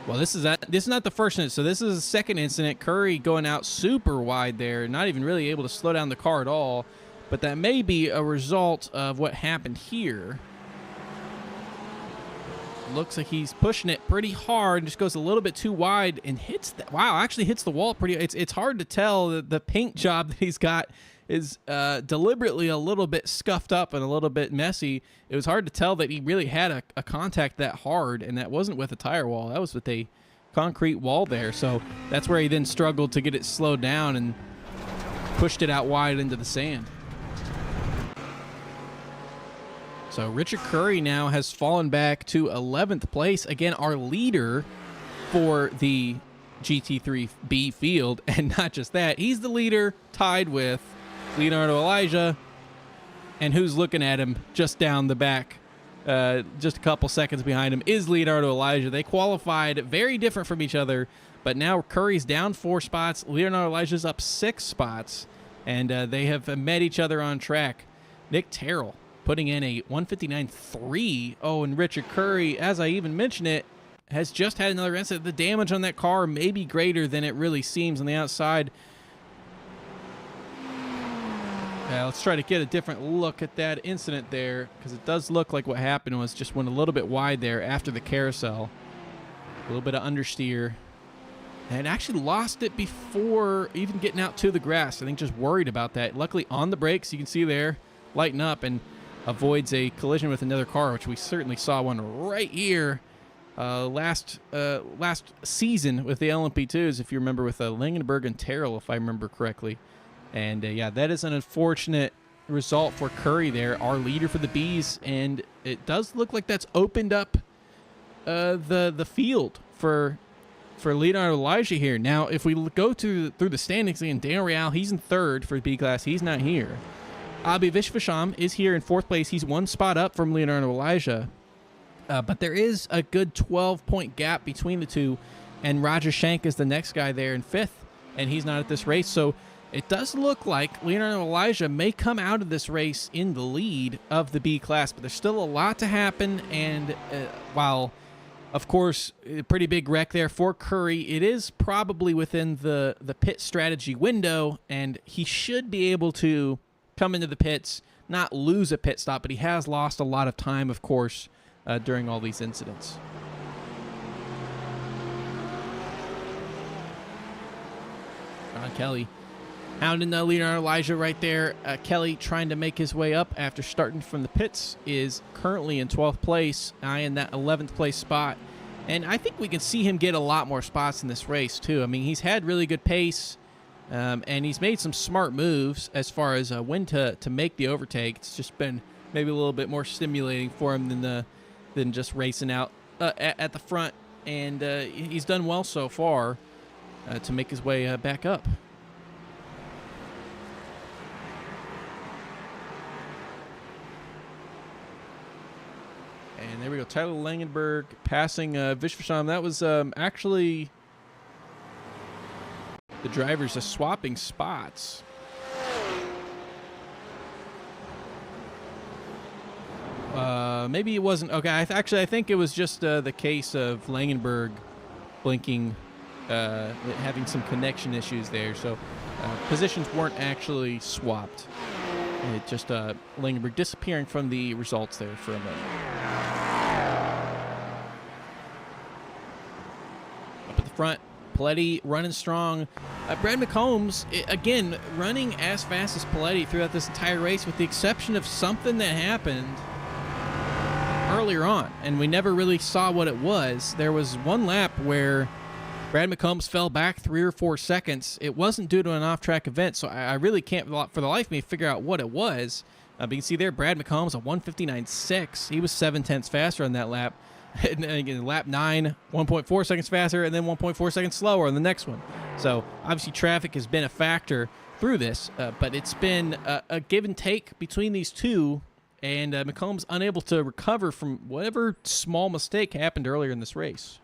Well, this is not the first incident, so this is the second incident. Curry going out super wide there, not even really able to slow down the car at all. But that may be a result of what happened here. Looks like he's pushing it pretty hard, just goes a little bit too wide and hits that. Wow, actually hits the wall pretty. It's hard to tell. The paint job that he's got is deliberately a little bit scuffed up and a little bit messy. It was hard to tell that he really had a contact that hard, and that wasn't with a tire wall. That was with a concrete wall there. So that's where he then struggled to get it slowed down and pushed it out wide into the sand. So Richard Curry now has fallen back to 11th place. Again, our leader for the GT3B field. And not just that, he's the leader tied with Leonardo Elijah. And who's looking at him just down the back, just a couple seconds behind him, is Leonardo Elijah. They qualified very different from each other, but now Curry's down 4 spots. Leonardo Elijah's up 6 spots, and they have met each other on track. Nick Terrell putting in a 159.3. Oh, and Richard Curry, as I even mentioned it, has just had another incident. The damage on that car may be greater than it really seems on the outside. Let's try to get a different look at that incident there, because it does look like what happened was just went a little bit wide there after the carousel. A little bit of understeer. And actually lost it before even getting out to the grass. I think just worried about that. Luckily on the brakes, you can see there, lighten up and avoids a collision with another car, which we certainly saw one right here last season with the LMP2s, if you remember, with Langenberg and Terrell, if I remember correctly. And yeah, that is an unfortunate result for Curry there, our leader for the Bs, and it does look like that's opened up the field for Leonardo Elijah here. Now, if we go through the standings, again, Daniel Real, he's in 3rd for B class. He's not here. Abhi Vishvasham is here in 4th place. He's 1 spot up from Leonardo Elijah. But there is a good 12-point gap between the two, and Roger Shank is the next guy there in 5th, and he's not at this race. So it does look like Leonardo Elijah may come out of this race in the lead of the B class, but there's still a lot to happen, and while, of course, a pretty big wreck there for Curry, it is probably within the pit strategy window, and he should be able to come into the pits, not lose a pit stop, but he has lost a lot of time, of course, during all these incidents. John Kelly hounding Leonardo Elijah right there. Kelly trying to make his way up after starting from the pits is currently in 12th place, in that 11th place spot. And I think we can see him get a lot more spots in this race, too. I mean, he's had really good pace, and he's made some smart moves as far as when to make the overtake. It's just been maybe a little bit more stimulating for him than than just racing out at the front. And he's done well so far to make his way back up. And there we go. Tyler Langenberg passing Vishvasham. That was actually the drivers are swapping spots. Maybe it wasn't. Okay, I think it was just the case of Langenberg blinking, having some connection issues there. So positions weren't actually swapped. It just Langenberg disappearing from the results there for a moment. Up at the front, Paletti running strong. Brad McCombs, again, running as fast as Paletti throughout this entire race, with the exception of something that happened earlier on, and we never really saw what it was. There was one lap where Brad McCombs fell back 3 or 4 seconds. It wasn't due to an off-track event, so I really can't, for the life of me, figure out what it was. But you can see there, Brad McCombs, a 1:59.6. He was 7/10 faster on that lap. And again, lap 9, 1.4 seconds faster, and then 1.4 seconds slower on the next one. So obviously traffic has been a factor through this, but it's been a give and take between these two, and McCombs unable to recover from whatever small mistake happened earlier in this race.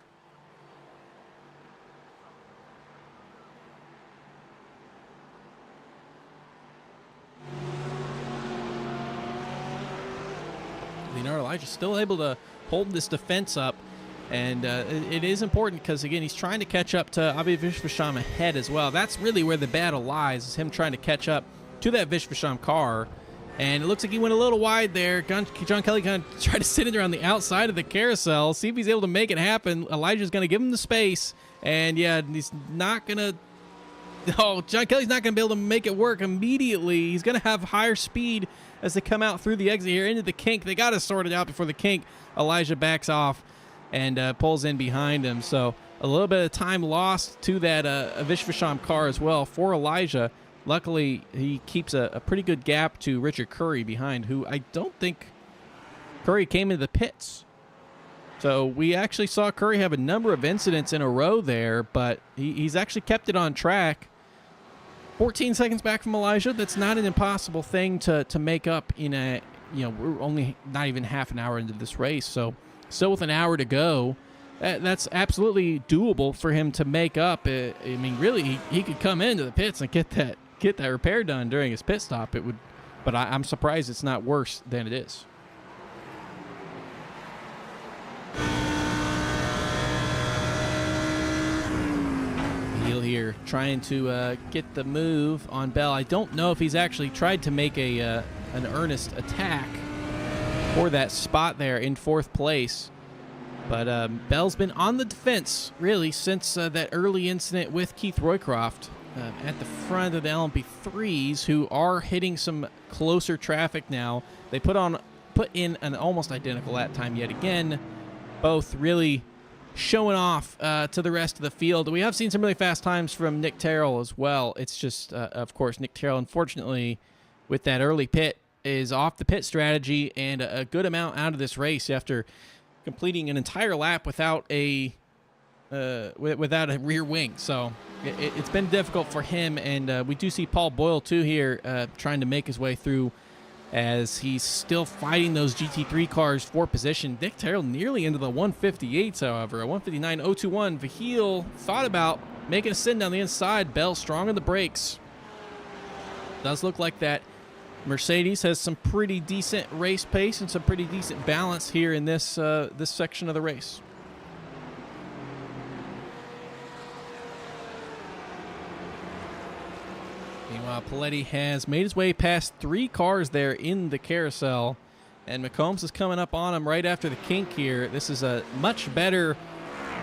Leonardo Elijah still able to hold this defense up, and it is important because, again, he's trying to catch up to Avi Vishvasham ahead as well. That's really where the battle lies, is him trying to catch up to that Vishvasham car, and it looks like he went a little wide there. John Kelly kind of tried to sit in there on the outside of the carousel, see if he's able to make it happen. Elijah's going to give him the space, and yeah, he's not going to... Oh, John Kelly's not going to be able to make it work immediately. He's going to have higher speed as they come out through the exit here into the kink. They got to sort it out before the kink. Elijah backs off and pulls in behind him. So a little bit of time lost to that Vishvasham car as well for Elijah. Luckily, he keeps a pretty good gap to Richard Curry behind, who I don't think Curry came into the pits. So we actually saw Curry have a number of incidents in a row there, but he's actually kept it on track. 14 seconds back from Elijah. That's not an impossible thing to make up in a, we're only not even half an hour into this race. So still with an hour to go, that's absolutely doable for him to make up. I mean, really, he could come into the pits and get that repair done during his pit stop. It would, but I'm surprised it's not worse than it is. Here trying to get the move on Bell. I don't know if he's actually tried to make an earnest attack for that spot there in 4th place, but Bell's been on the defense really since that early incident with Keith Roycroft at the front of the LMP3s, who are hitting some closer traffic now. They put in an almost identical lap time yet again, both really showing off to the rest of the field. We have seen some really fast times from Nick Terrell as well. It's just, of course, Nick Terrell, unfortunately, with that early pit, is off the pit strategy and a good amount out of this race after completing an entire lap without a rear wing. So it's been difficult for him, and we do see Paul Boyle, too, here trying to make his way through as he's still fighting those GT3 cars for position. Nick Terrell nearly into the 158s, however. A 159.021. Vahil thought about making a send down the inside. Bell strong on the brakes. Does look like that Mercedes has some pretty decent race pace and some pretty decent balance here in this this section of the race. Meanwhile, Paletti has made his way past 3 cars there in the carousel, and McCombs is coming up on him right after the kink here. This is a much better,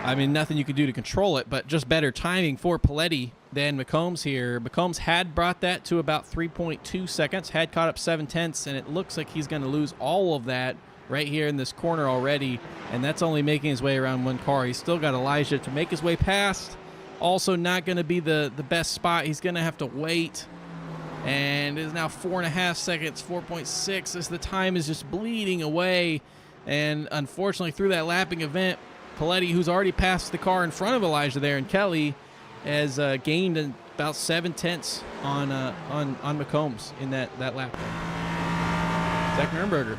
I mean, nothing you can do to control it, but just better timing for Paletti than McCombs here. McCombs had brought that to about 3.2 seconds, had caught up 7/10, and it looks like he's going to lose all of that right here in this corner already, and that's only making his way around 1 car. He's still got Elijah to make his way past. Also not going to be the best spot. He's going to have to wait. And it is now 4.5 seconds, 4.6, as the time is just bleeding away. And unfortunately, through that lapping event, Paletti, who's already passed the car in front of Elijah there, and Kelly has gained about 7/10 on McCombs in that lap. Zach Nurnberger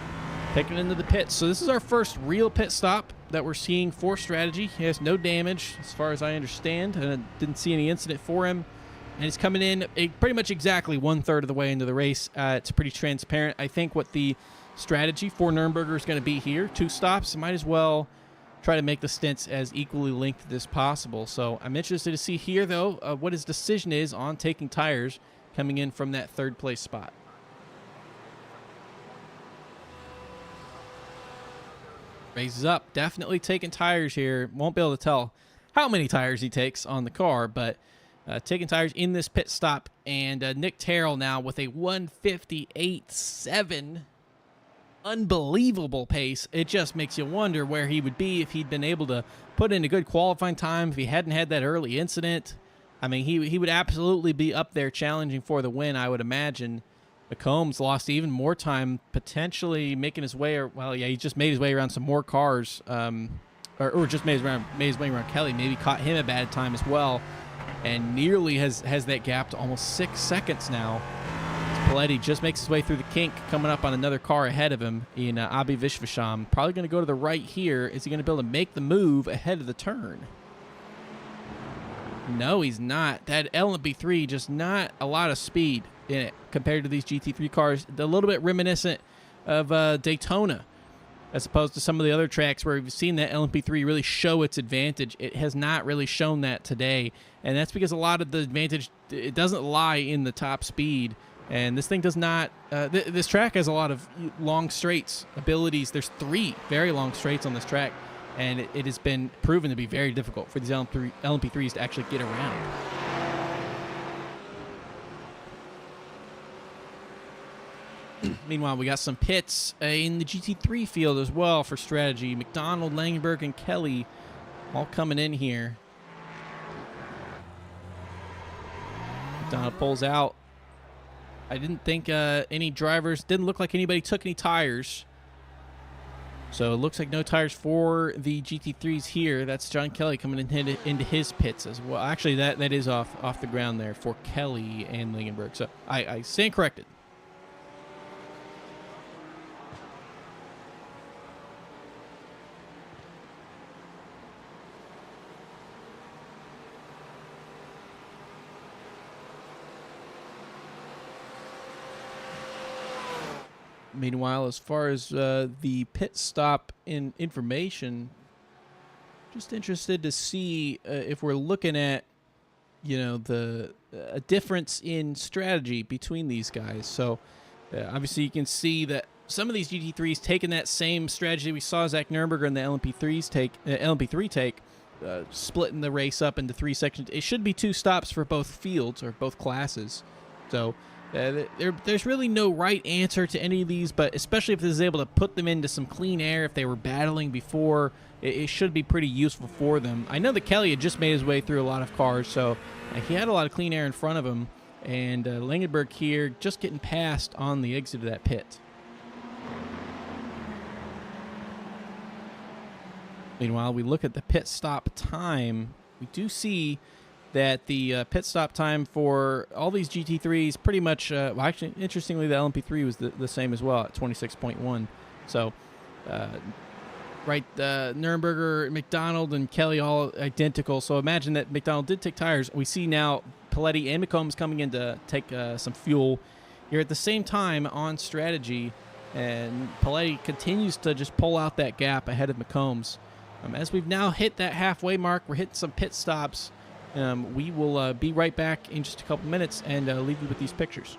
taking into the pits. So this is our first real pit stop that we're seeing for Strategy. He has no damage as far as I understand, and I didn't see any incident for him. And he's coming in pretty much exactly 1/3 of the way into the race. It's pretty transparent. I think what the strategy for Nurnberger is going to be here, 2 stops, might as well try to make the stints as equally length as possible. So I'm interested to see here, though, what his decision is on taking tires coming in from that 3rd place spot. Raises up, definitely taking tires here. Won't be able to tell how many tires he takes on the car, but taking tires in this pit stop. And Nick Terrell now with a 1:58.7. Unbelievable pace. It just makes you wonder where he would be if he'd been able to put in a good qualifying time, if he hadn't had that early incident. I mean, he would absolutely be up there challenging for the win, I would imagine. McCombs lost even more time, potentially making his way. Well, yeah, he just made his way around some more cars, or just made his way around Kelly. Maybe caught him a bad time as well, and nearly has that gap to almost 6 seconds now. Paletti just makes his way through the kink, coming up on another car ahead of him in Abhi Vishvasham. Probably going to go to the right here. Is he going to be able to make the move ahead of the turn? No, he's not. That LMP3, just not a lot of speed in it compared to these GT3 cars. A little bit reminiscent of Daytona, as opposed to some of the other tracks where we've seen that LMP3 really show its advantage. It has not really shown that today, and that's because a lot of the advantage, it doesn't lie in the top speed. And this thing does not, this track has a lot of long straights abilities. There's 3 very long straights on this track, and it has been proven to be very difficult for these LMP3s to actually get around. Meanwhile, we got some pits in the GT3 field as well for Strategy. McDonald, Langenberg, and Kelly all coming in here. McDonald pulls out. I didn't think any drivers, didn't look like anybody took any tires. So it looks like no tires for the GT3s here. That's John Kelly coming into his pits as well. Actually, that is off the ground there for Kelly and Langenberg. So I stand corrected. Meanwhile, as far as the pit stop information, just interested to see if we're looking at, a difference in strategy between these guys. So obviously you can see that some of these GT3s taking that same strategy we saw Zach Nurnberger and the LMP3 take, splitting the race up into 3 sections. It should be 2 stops for both fields or both classes. So there's really no right answer to any of these, but especially if this is able to put them into some clean air, if they were battling before, it should be pretty useful for them. I know that Kelly had just made his way through a lot of cars, so he had a lot of clean air in front of him, and Langenberg here just getting past on the exit of that pit. Meanwhile, we look at the pit stop time. We do see that the pit stop time for all these GT3s pretty much, well, actually, interestingly, the LMP3 was the same as well at 26.1. So, Nurnberger, McDonald, and Kelly all identical. So imagine that McDonald did take tires. We see now Paletti and McCombs coming in to take some fuel here at the same time on Strategy. And Paletti continues to just pull out that gap ahead of McCombs. As we've now hit that halfway mark, we're hitting some pit stops. We will be right back in just a couple minutes and leave you with these pictures.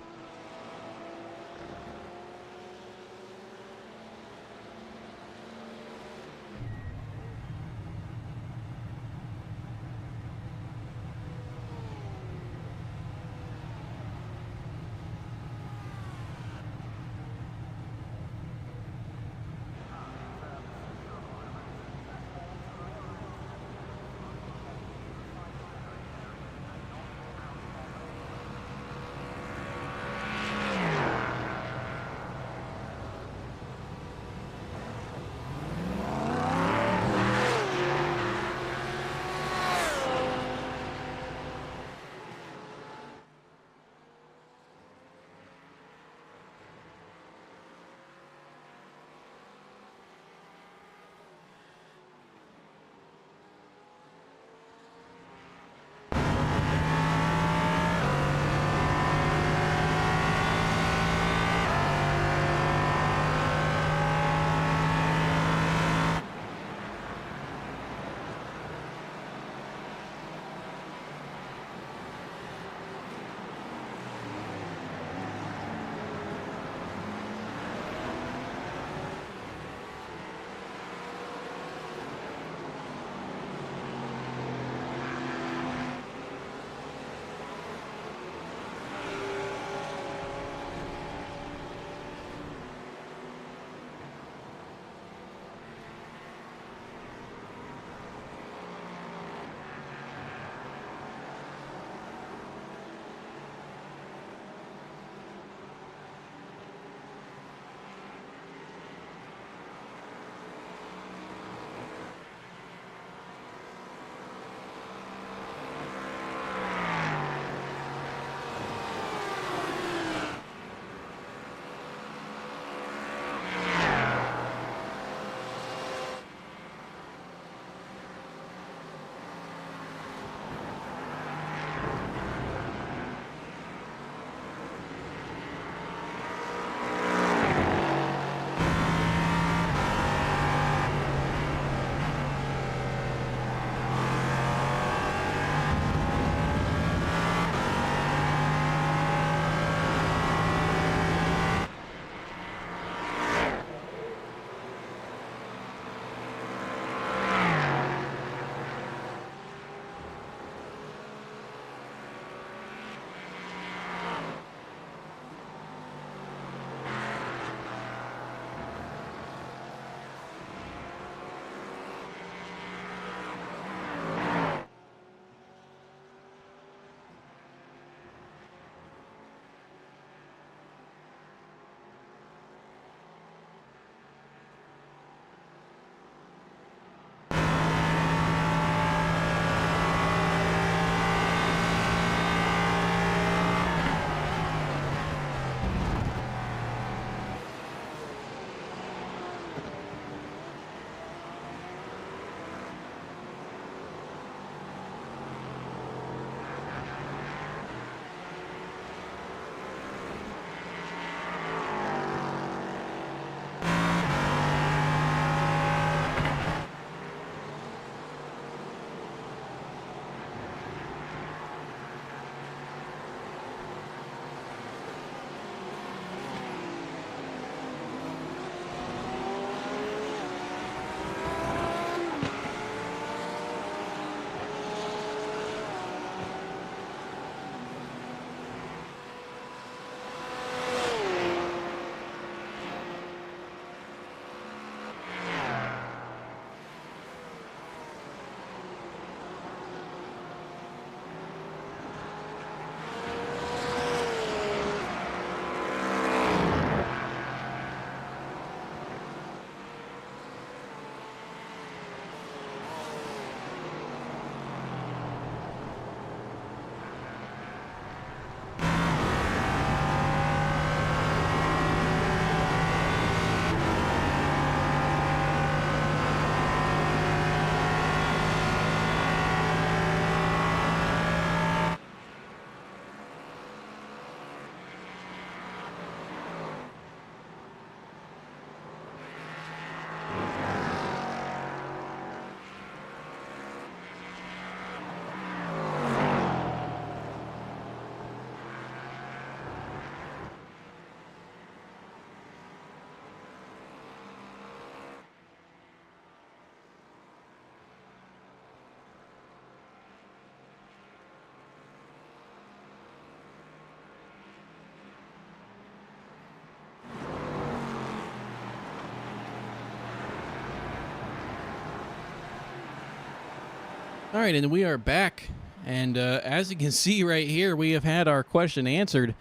All right, and we are back. And as you can see right here, we have had our question answered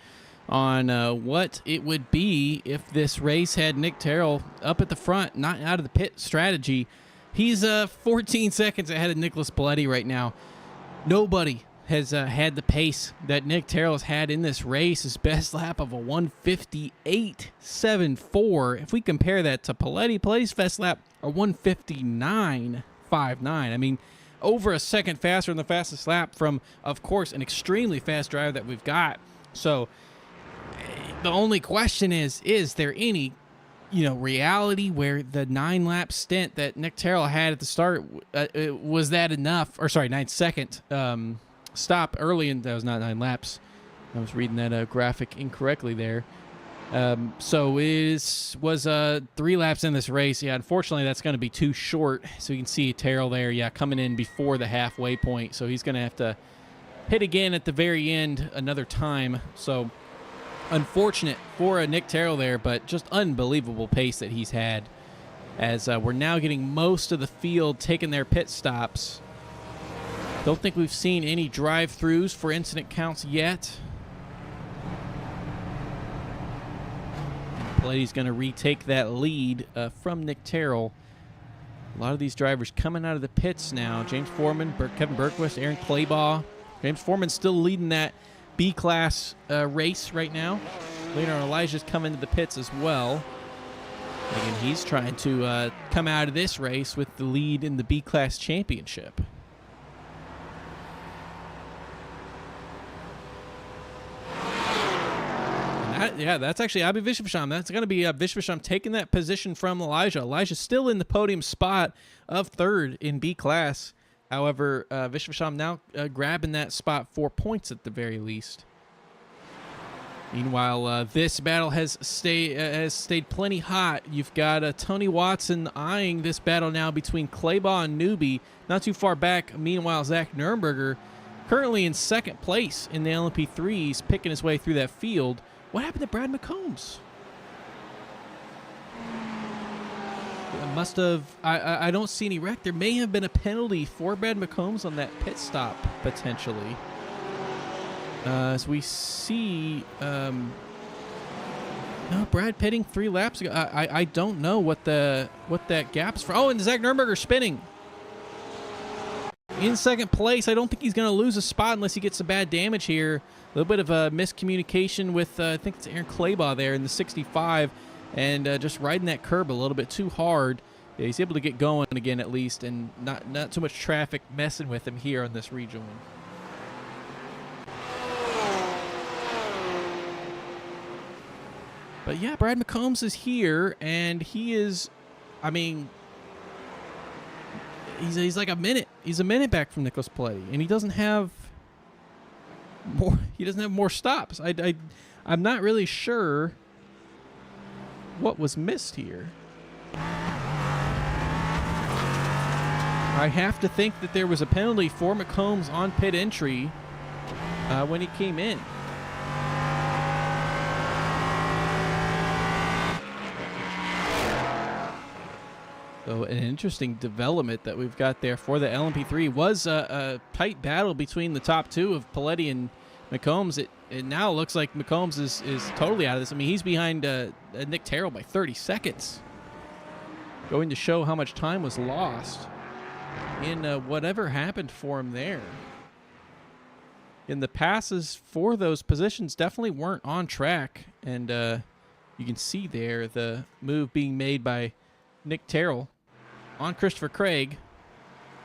on what it would be if this race had Nick Terrell up at the front, not out of the pit strategy. He's 14 seconds ahead of Nicholas Paletti right now. Nobody has had the pace that Nick Terrell has had in this race. His best lap of a 158.74. If we compare that to Paletti's best lap, a 159.59. I mean, over a second faster than the fastest lap from, of course, an extremely fast driver that we've got. So the only question is there any, reality where the 9-lap stint that Nick Terrell had at the start, was that enough? Or sorry, 9-second stop early, and that was not 9 laps. I was reading that graphic incorrectly there. So it was 3 laps in this race. Yeah, unfortunately, that's going to be too short. So you can see Terrell there, coming in before the halfway point. So he's going to have to hit again at the very end another time. So unfortunate for Nick Terrell there, but just unbelievable pace that he's had. As we're now getting most of the field taking their pit stops. Don't think we've seen any drive-throughs for incident counts yet. Paletti's going to retake that lead from Nick Terrell. A lot of these drivers coming out of the pits now. James Foreman, Kevin Berquist, Aaron Claybaugh. James Foreman still leading that B-class race right now. Leonard Elijah's coming to the pits as well. Again, he's trying to come out of this race with the lead in the B-class championship. That's actually Abhi Vishvasham. That's going to be Vishvasham taking that position from Elijah. Elijah's still in the podium spot of 3rd in B class. However, Vishvasham now grabbing that spot 4 points at the very least. Meanwhile, this battle has stayed plenty hot. You've got Tony Watson eyeing this battle now between Claybaugh and Newby. Not too far back. Meanwhile, Zach Nurnberger currently in 2nd place in the LMP3s, picking his way through that field. What happened to Brad McCombs? Must have. I don't see any wreck. There may have been a penalty for Brad McCombs on that pit stop potentially. As we see, no, Brad pitting 3 laps ago. I don't know what that gap's for. Oh, and Zach Nurnberger spinning in 2nd place. I don't think he's going to lose a spot unless he gets some bad damage here. A little bit of a miscommunication with, I think it's Aaron Claybaugh there in the 65, and just riding that curb a little bit too hard. Yeah, he's able to get going again at least, and not too much traffic messing with him here on this rejoin. But yeah, Brad McCombs is here, and he is, I mean, he's like a minute. He's a minute back from Nicholas Paletti, and he doesn't have more. He doesn't have more stops. I'm not really sure what was missed here. I have to think that there was a penalty for McCombs on pit entry when he came in. So an interesting development that we've got there for the LMP3 was a tight battle between the top 2 of Paletti and McCombs. It now looks like McCombs is totally out of this. I mean, he's behind Nick Terrell by 30 seconds. Going to show how much time was lost in whatever happened for him there. And the passes for those positions definitely weren't on track. And you can see there the move being made by Nick Terrell on Christopher Craig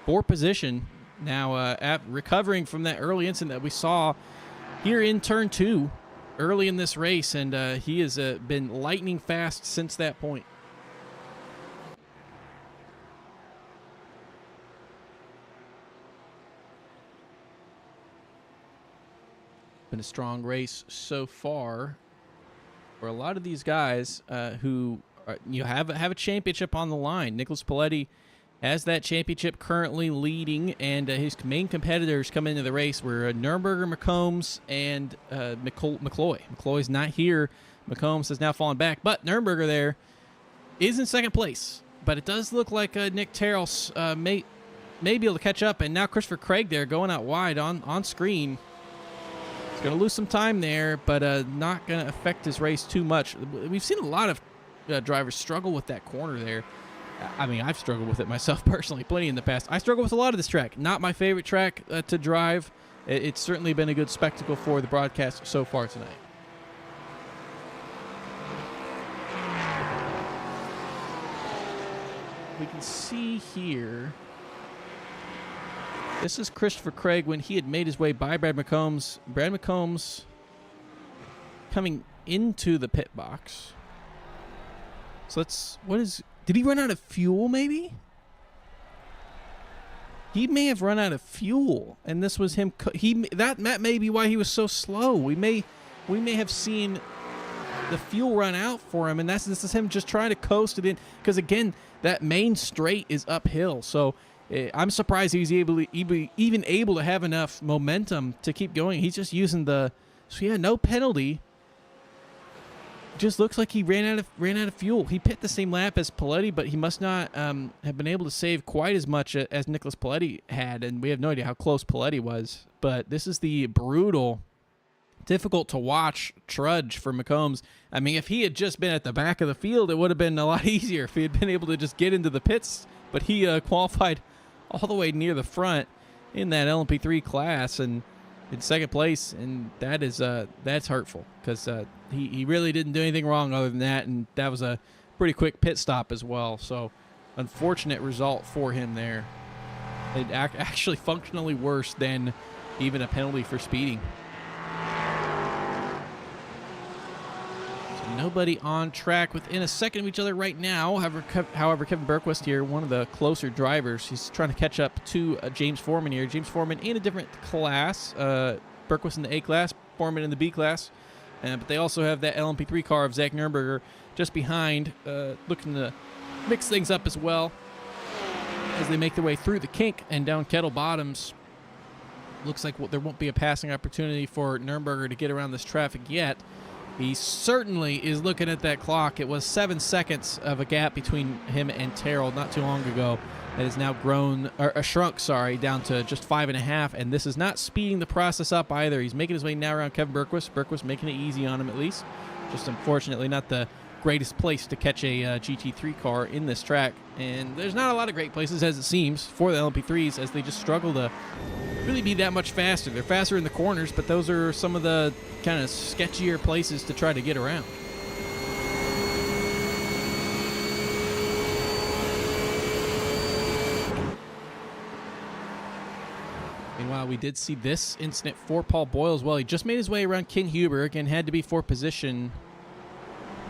for position. Now recovering from that early incident that we saw here in turn 2 early in this race, and he has been lightning fast since that point. Been a strong race so far for a lot of these guys who have a championship on the line. Nicholas Paletti has that championship currently leading, and his main competitors coming into the race were Nurnberger, McCombs, and McCloy. McCloy's not here. McCombs has now fallen back, but Nurnberger there is in 2nd place. But it does look like Nick Terrell's may be able to catch up, and now Christopher Craig there going out wide on screen. He's going to lose some time there, but not going to affect his race too much. We've seen a lot of drivers struggle with that corner there. I mean, I've struggled with it myself personally, plenty in the past. I struggle with a lot of this track. Not my favorite track to drive. It's certainly been a good spectacle for the broadcast so far tonight. We can see here, this is Christopher Craig when he had made his way by Brad McCombs. Brad McCombs coming into the pit box. So did he run out of fuel maybe? He may have run out of fuel, and this was him. That may be why he was so slow. We may have seen the fuel run out for him, and this is him just trying to coast it in. Because again, that main straight is uphill, so I'm surprised he's even able to have enough momentum to keep going. He's just using no penalty. Just looks like he ran out of fuel. He pit the same lap as Paletti, but he must not have been able to save quite as much as Nicholas Paletti had, and we have no idea how close Paletti was. But this is the brutal, difficult to watch trudge for McCombs. I mean, if he had just been at the back of the field, it would have been a lot easier if he had been able to just get into the pits. But he qualified all the way near the front in that LMP3 class and in second place, and that's hurtful because he really didn't do anything wrong other than that, and that was a pretty quick pit stop as well. So unfortunate result for him there. It actually functionally worse than even a penalty for speeding. Nobody on track within a second of each other right now. However, Kevin Bergquist here, one of the closer drivers, he's trying to catch up to James Foreman here. James Foreman in a different class. Bergquist in the A class, Foreman in the B class. But they also have that LMP3 car of Zach Nürnberger just behind, looking to mix things up as well as they make their way through the kink and down Kettle Bottoms. Looks like there won't be a passing opportunity for Nürnberger to get around this traffic yet. He certainly is looking at that clock. It was 7 seconds of a gap between him and Terrell not too long ago. That has now shrunk down to just 5.5, and this is not speeding the process up either. He's making his way now around Kevin Bergquist. Bergquist making it easy on him at least. Just unfortunately not the greatest place to catch a GT3 car in this track. And there's not a lot of great places, as it seems, for the LMP3s, as they just struggle to really be that much faster. They're faster in the corners, but those are some of the kind of sketchier places to try to get around. Meanwhile, we did see this incident for Paul Boyle as well. He just made his way around Ken Huber, again, had to be for position.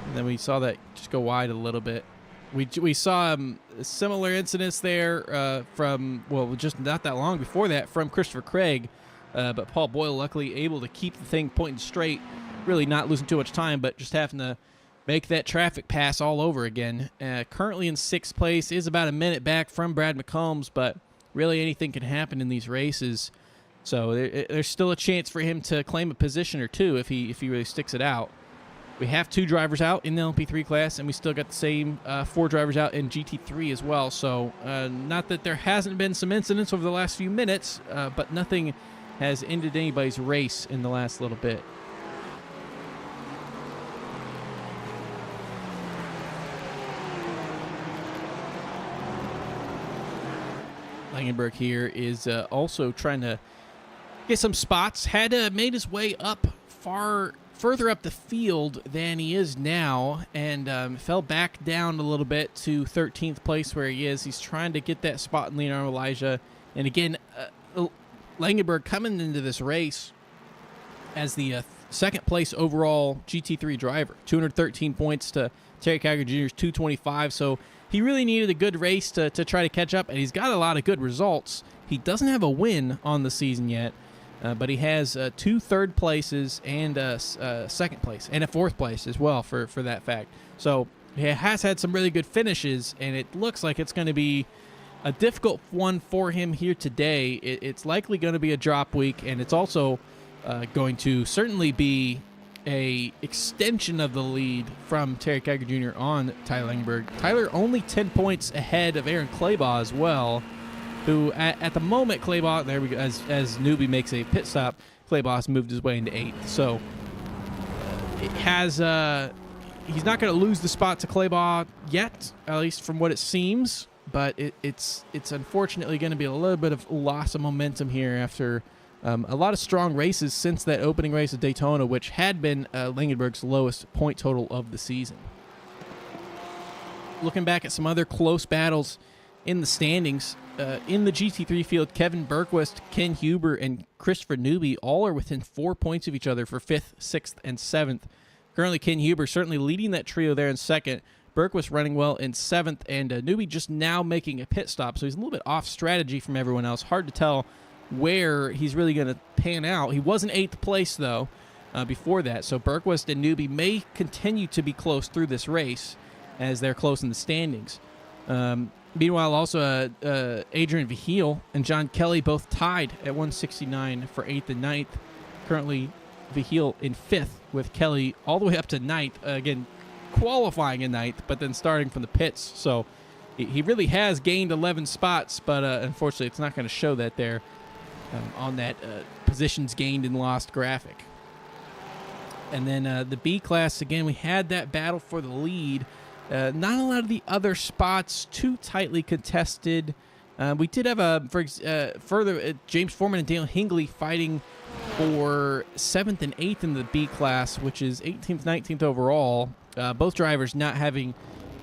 And then we saw that just go wide a little bit. We saw similar incidents there just not that long before that from Christopher Craig. But Paul Boyle luckily able to keep the thing pointing straight, really not losing too much time, but just having to make that traffic pass all over again. Currently in 6th place, is about a minute back from Brad McCombs, but really anything can happen in these races. So there's still a chance for him to claim a position or two if he really sticks it out. We have 2 drivers out in the LMP3 class, and we still got the same 4 drivers out in GT3 as well. So not that there hasn't been some incidents over the last few minutes, but nothing has ended anybody's race in the last little bit. Langenberg here is also trying to get some spots. Had made his way up further up the field than he is now, and fell back down a little bit to 13th place where he is. He's trying to get that spot in Leonardo Elijah. And again, Langenberg coming into this race as the second place overall GT3 driver. 213 points to Terry Calgary Jr.'s 225. So he really needed a good race to try to catch up, and he's got a lot of good results. He doesn't have a win on the season yet, but he has 2 third places and second place and a 4th place as well for that fact. So he has had some really good finishes, and it looks like it's going to be a difficult one for him here today. It's likely going to be a drop week, and it's also going to certainly be a extension of the lead from Terry Kiger Jr. on Tyler Langenberg. Tyler only 10 points ahead of Aaron Claybaugh as well. who at the moment, Clay Boss, there we go, as Newbie makes a pit stop, Clay Boss moved his way into 8th. So it has, he's not going to lose the spot to Clay Boss yet, at least from what it seems, but it's unfortunately going to be a little bit of loss of momentum here after a lot of strong races since that opening race at Daytona, which had been Langenberg's lowest point total of the season. Looking back at some other close battles in the standings, in the GT3 field, Kevin Bergquist, Ken Huber, and Christopher Newby all are within 4 points of each other for 5th, 6th, and 7th. Currently, Ken Huber certainly leading that trio there in 2nd. Bergquist running well in 7th, and Newby just now making a pit stop, so he's a little bit off strategy from everyone else. Hard to tell where he's really going to pan out. He was in 8th place, though, before that, so Bergquist and Newby may continue to be close through this race as they're close in the standings. Meanwhile, also Adrian Vihil and John Kelly both tied at 169 for 8th and 9th. Currently, Vihil in 5th with Kelly all the way up to 9th. Again, qualifying in 9th, but then starting from the pits. So he really has gained 11 spots, but unfortunately, it's not going to show that there on that positions gained and lost graphic. And then the B class, again, we had that battle for the lead. Not a lot of the other spots too tightly contested. We did have James Foreman and Dale Hingley fighting for 7th and 8th in the B class, which is 18th, 19th overall. Both drivers not having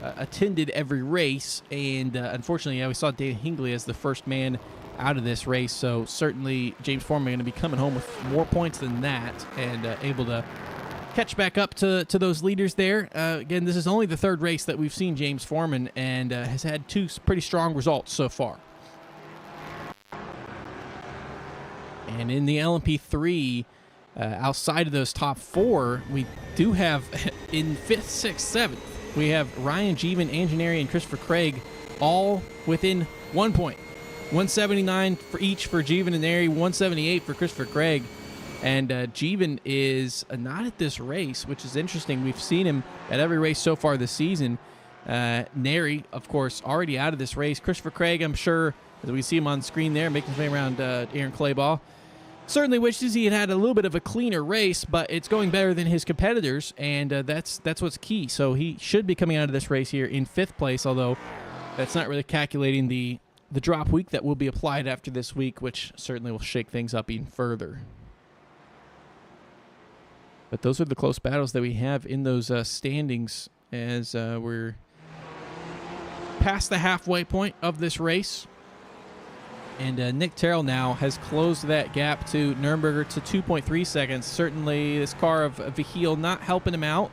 attended every race, and unfortunately, we saw Dale Hingley as the first man out of this race. So certainly, James Foreman going to be coming home with more points than that, and able to catch back up to those leaders there. Again, this is only the 3rd race that we've seen James Foreman, and has had 2 pretty strong results so far. And in the LMP3, outside of those top 4, we do have in 5th, 6th, 7th, we have Ryan Jeevan, Anjaneri, and Christopher Craig all within 1 point. 179 for each for Jeevan and Neri, 178 for Christopher Craig. And Jeevan is not at this race, which is interesting. We've seen him at every race so far this season. Neri, of course, already out of this race. Christopher Craig, I'm sure, as we see him on the screen there, making his way around Aaron Clayball, certainly wishes he had a little bit of a cleaner race, but it's going better than his competitors, and that's what's key. So he should be coming out of this race here in 5th place, although that's not really calculating the drop week that will be applied after this week, which certainly will shake things up even further. But those are the close battles that we have in those standings as we're past the halfway point of this race. And Nick Terrell now has closed that gap to Nürnberger to 2.3 seconds. Certainly this car of Vihil not helping him out.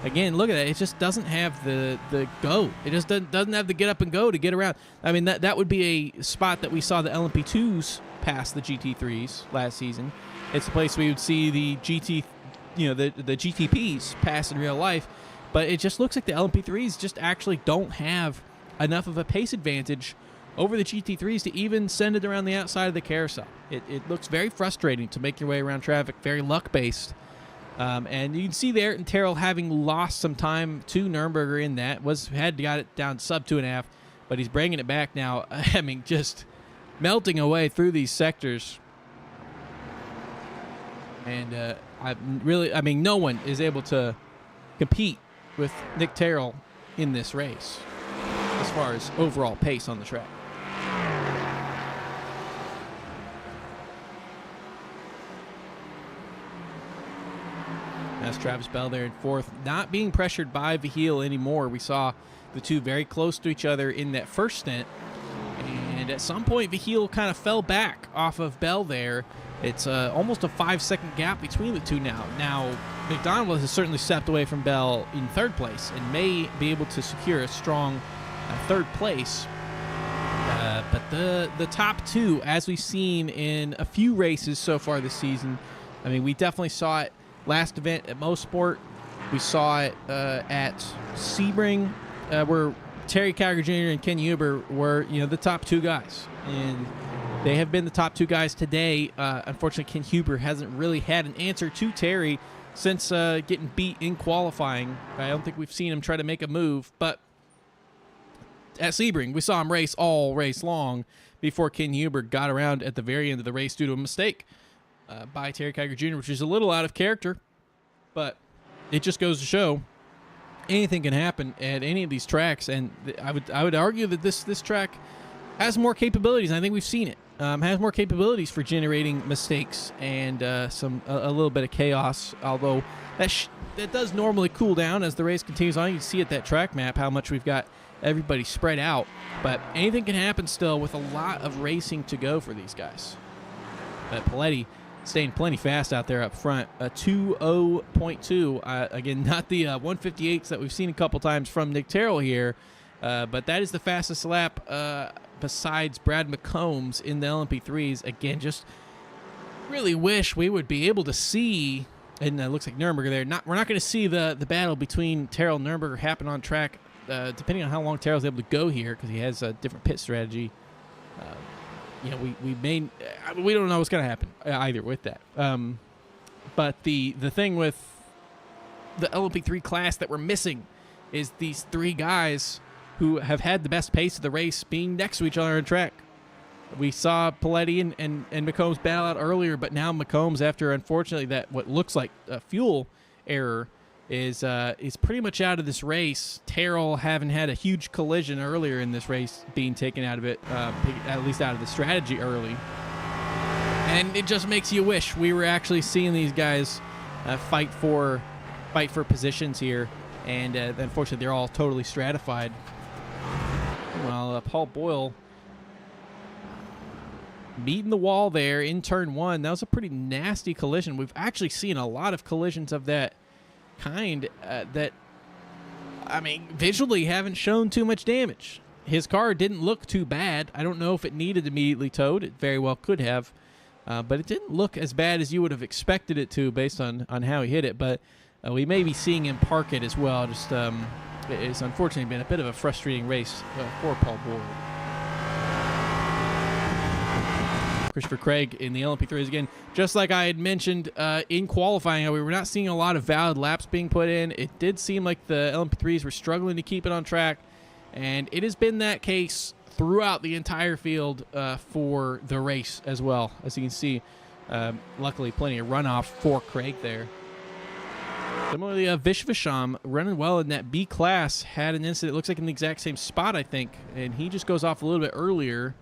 Again, look at that. It just doesn't have the go. It just doesn't have the get up and go to get around. I mean, that would be a spot that we saw the LMP2s pass the GT3s last season. It's a place we would see the the GTPs pass in real life. But it just looks like the LMP3s just actually don't have enough of a pace advantage over the GT3s to even send it around the outside of the carousel. It looks very frustrating to make your way around traffic, very luck-based. And you can see there, and Terrell having lost some time to Nürnberger in that, got it down sub 2.5, but he's bringing it back now. I mean, just melting away through these sectors. And no one is able to compete with Nick Terrell in this race as far as overall pace on the track. That's Travis Bell there in 4th, not being pressured by Vihil anymore. We saw the two very close to each other in that first stint, and at some point Vihil kind of fell back off of Bell there. It's almost a 5-second gap between the two now. Now, McDonald has certainly stepped away from Bell in 3rd place and may be able to secure a strong 3rd place. But the top two, as we've seen in a few races so far this season, I mean, we definitely saw it last event at Mosport. We saw it at Sebring, where Terry Calgary Jr. and Ken Huber were, the top two guys. And they have been the top two guys today. Unfortunately, Ken Huber hasn't really had an answer to Terry since getting beat in qualifying. I don't think we've seen him try to make a move, but at Sebring. We saw him race all race long before Ken Huber got around at the very end of the race due to a mistake by Terry Kiger Jr., which is a little out of character, but it just goes to show anything can happen at any of these tracks. And I would argue that this track has more capabilities. I think we've seen it. Has more capabilities for generating mistakes and a little bit of chaos. Although that does normally cool down as the race continues on. You can see at that track map how much we've got everybody spread out. But anything can happen still with a lot of racing to go for these guys. But Paletti staying plenty fast out there up front. A 2:0.2. Again, not the 158s that we've seen a couple times from Nick Terrell here. But that is the fastest lap besides Brad McCombs in the LMP3s. Again, just really wish we would be able to see, and it looks like Nürnberger there. We're not going to see the battle between Terrell and Nürnberger happen on track, depending on how long Terrell's able to go here, because he has a different pit strategy. We don't know what's going to happen either with that. But the thing with the LMP3 class that we're missing is these three guys who have had the best pace of the race being next to each other on track. We saw Paletti and McCombs battle out earlier, but now McCombs, after unfortunately that what looks like a fuel error, is pretty much out of this race. Terrell, having had a huge collision earlier in this race, being taken out of it, at least out of the strategy early. And it just makes you wish we were actually seeing these guys fight for positions here. And unfortunately, they're all totally stratified. Well, Paul Boyle beating the wall there in turn one. That was a pretty nasty collision. We've actually seen a lot of collisions of that kind that, I mean, visually haven't shown too much damage. His car didn't look too bad. I don't know if it needed immediately towed. It very well could have. But it didn't look as bad as you would have expected it to based on how he hit it. But we may be seeing him park it as well. Just it's unfortunately been a bit of a frustrating race for Paul Boyle. Christopher Craig in the LMP3s again. Just like I had mentioned in qualifying, we were not seeing a lot of valid laps being put in. It did seem like the LMP3s were struggling to keep it on track. And it has been that case throughout the entire field for the race as well. As you can see, luckily plenty of runoff for Craig there. Similarly, Vishvasham running well in that B class had an incident. It looks like in the exact same spot, I think, and he just goes off a little bit earlier.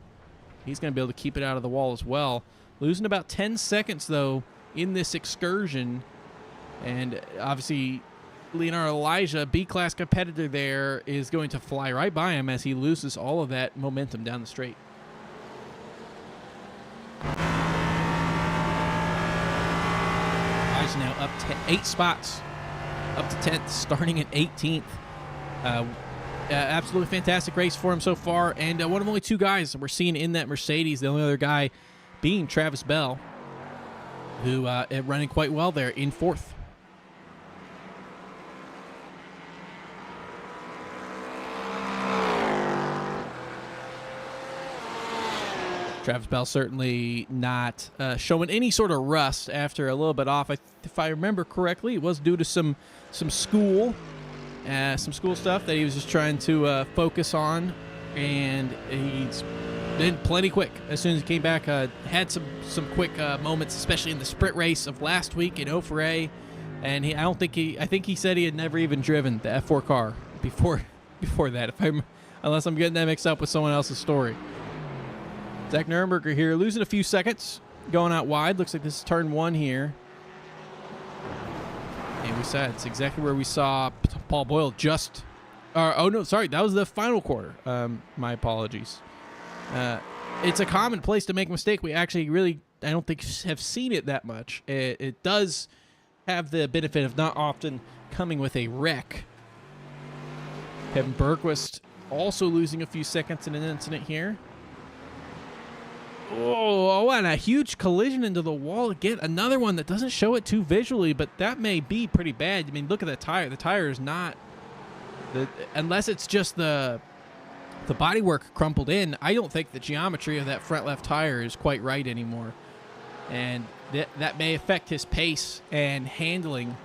He's going to be able to keep it out of the wall as well. Losing about 10 seconds, though, in this excursion. And obviously, Leonardo Elijah, B-class competitor there, is going to fly right by him as he loses all of that momentum down the straight. Elijah now up to 8 spots, up to 10th, starting at 18th. Absolutely fantastic race for him so far, and one of only 2 guys we're seeing in that Mercedes. The only other guy being Travis Bell, who running quite well there in 4th. Travis Bell certainly not showing any sort of rust after a little bit off. If I remember correctly, it was due to some school stuff that he was just trying to focus on, and he's been plenty quick. As soon as he came back, had some quick moments, especially in the sprint race of last week in O4A, and I think he said he had never even driven the F4 car before that. Unless I'm getting that mixed up with someone else's story. Zach Nürnberger here, losing a few seconds, going out wide. Looks like this is turn 1 here. And we said it's exactly where we saw Paul Boyle just... oh, no, sorry. That was the final quarter. My apologies. It's a common place to make a mistake. We actually really, I don't think, have seen it that much. It does have the benefit of not often coming with a wreck. Kevin Bergquist also losing a few seconds in an incident here. Oh, and a huge collision into the wall again. Another one that doesn't show it too visually, but that may be pretty bad. I mean, look at that tire. The tire is not... unless it's just the bodywork crumpled in, I don't think the geometry of that front left tire is quite right anymore. And that may affect his pace and handling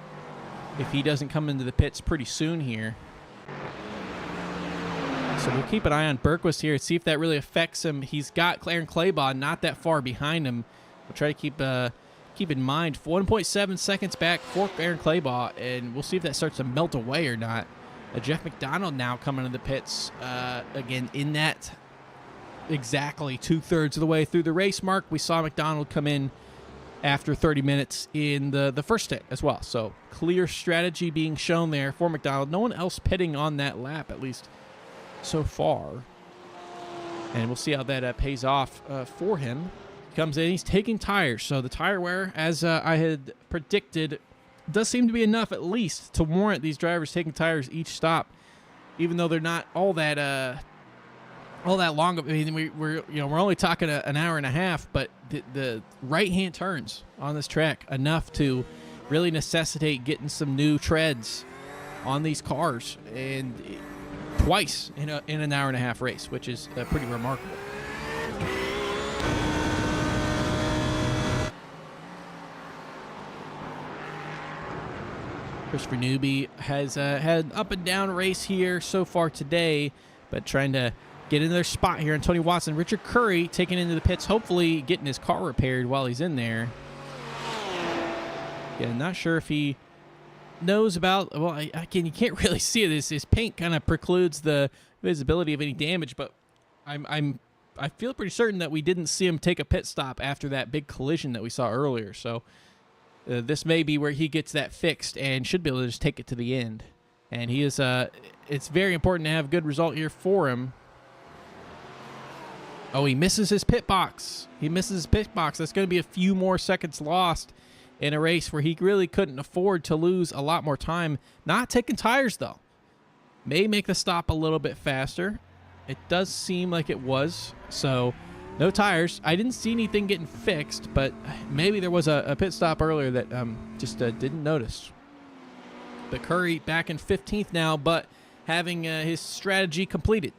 if he doesn't come into the pits pretty soon here. So we'll keep an eye on Bergquist here, see if that really affects him. He's got Aaron Claybon not that far behind him. We'll try to keep in mind 1.7 seconds back for Aaron Claybon, and we'll see if that starts to melt away or not. Jeff McDonald now coming to the pits again in that exactly 2/3 of the way through the race mark. We saw McDonald come in after 30 minutes in the first stint as well. So clear strategy being shown there for McDonald. No one else pitting on that lap, at least so far. And we'll see how that pays off for him. He comes in, he's taking tires. So the tire wear, as I had predicted, does seem to be enough at least to warrant these drivers taking tires each stop, even though they're not all that long. I mean, we're only talking an hour and a half, but the right-hand turns on this track enough to really necessitate getting some new treads on these cars, and twice in an hour and a half race, which is pretty remarkable. Christopher Newby has had an up and down race here so far today, but trying to get in their spot here. And Tony Watson, Richard Curry taking into the pits, hopefully getting his car repaired while he's in there. Yeah, not sure if he knows about. Well, again, you can't really see it. His paint kind of precludes the visibility of any damage, but I feel pretty certain that we didn't see him take a pit stop after that big collision that we saw earlier. So this may be where he gets that fixed and should be able to just take it to the end. And he is. It's very important to have a good result here for him. Oh, he misses his pit box. That's going to be a few more seconds lost in a race where he really couldn't afford to lose a lot more time. Not taking tires, though. May make the stop a little bit faster. It does seem like it was. So, no tires. I didn't see anything getting fixed, but maybe there was a pit stop earlier that just didn't notice. But Curry back in 15th now, but having his strategy completed.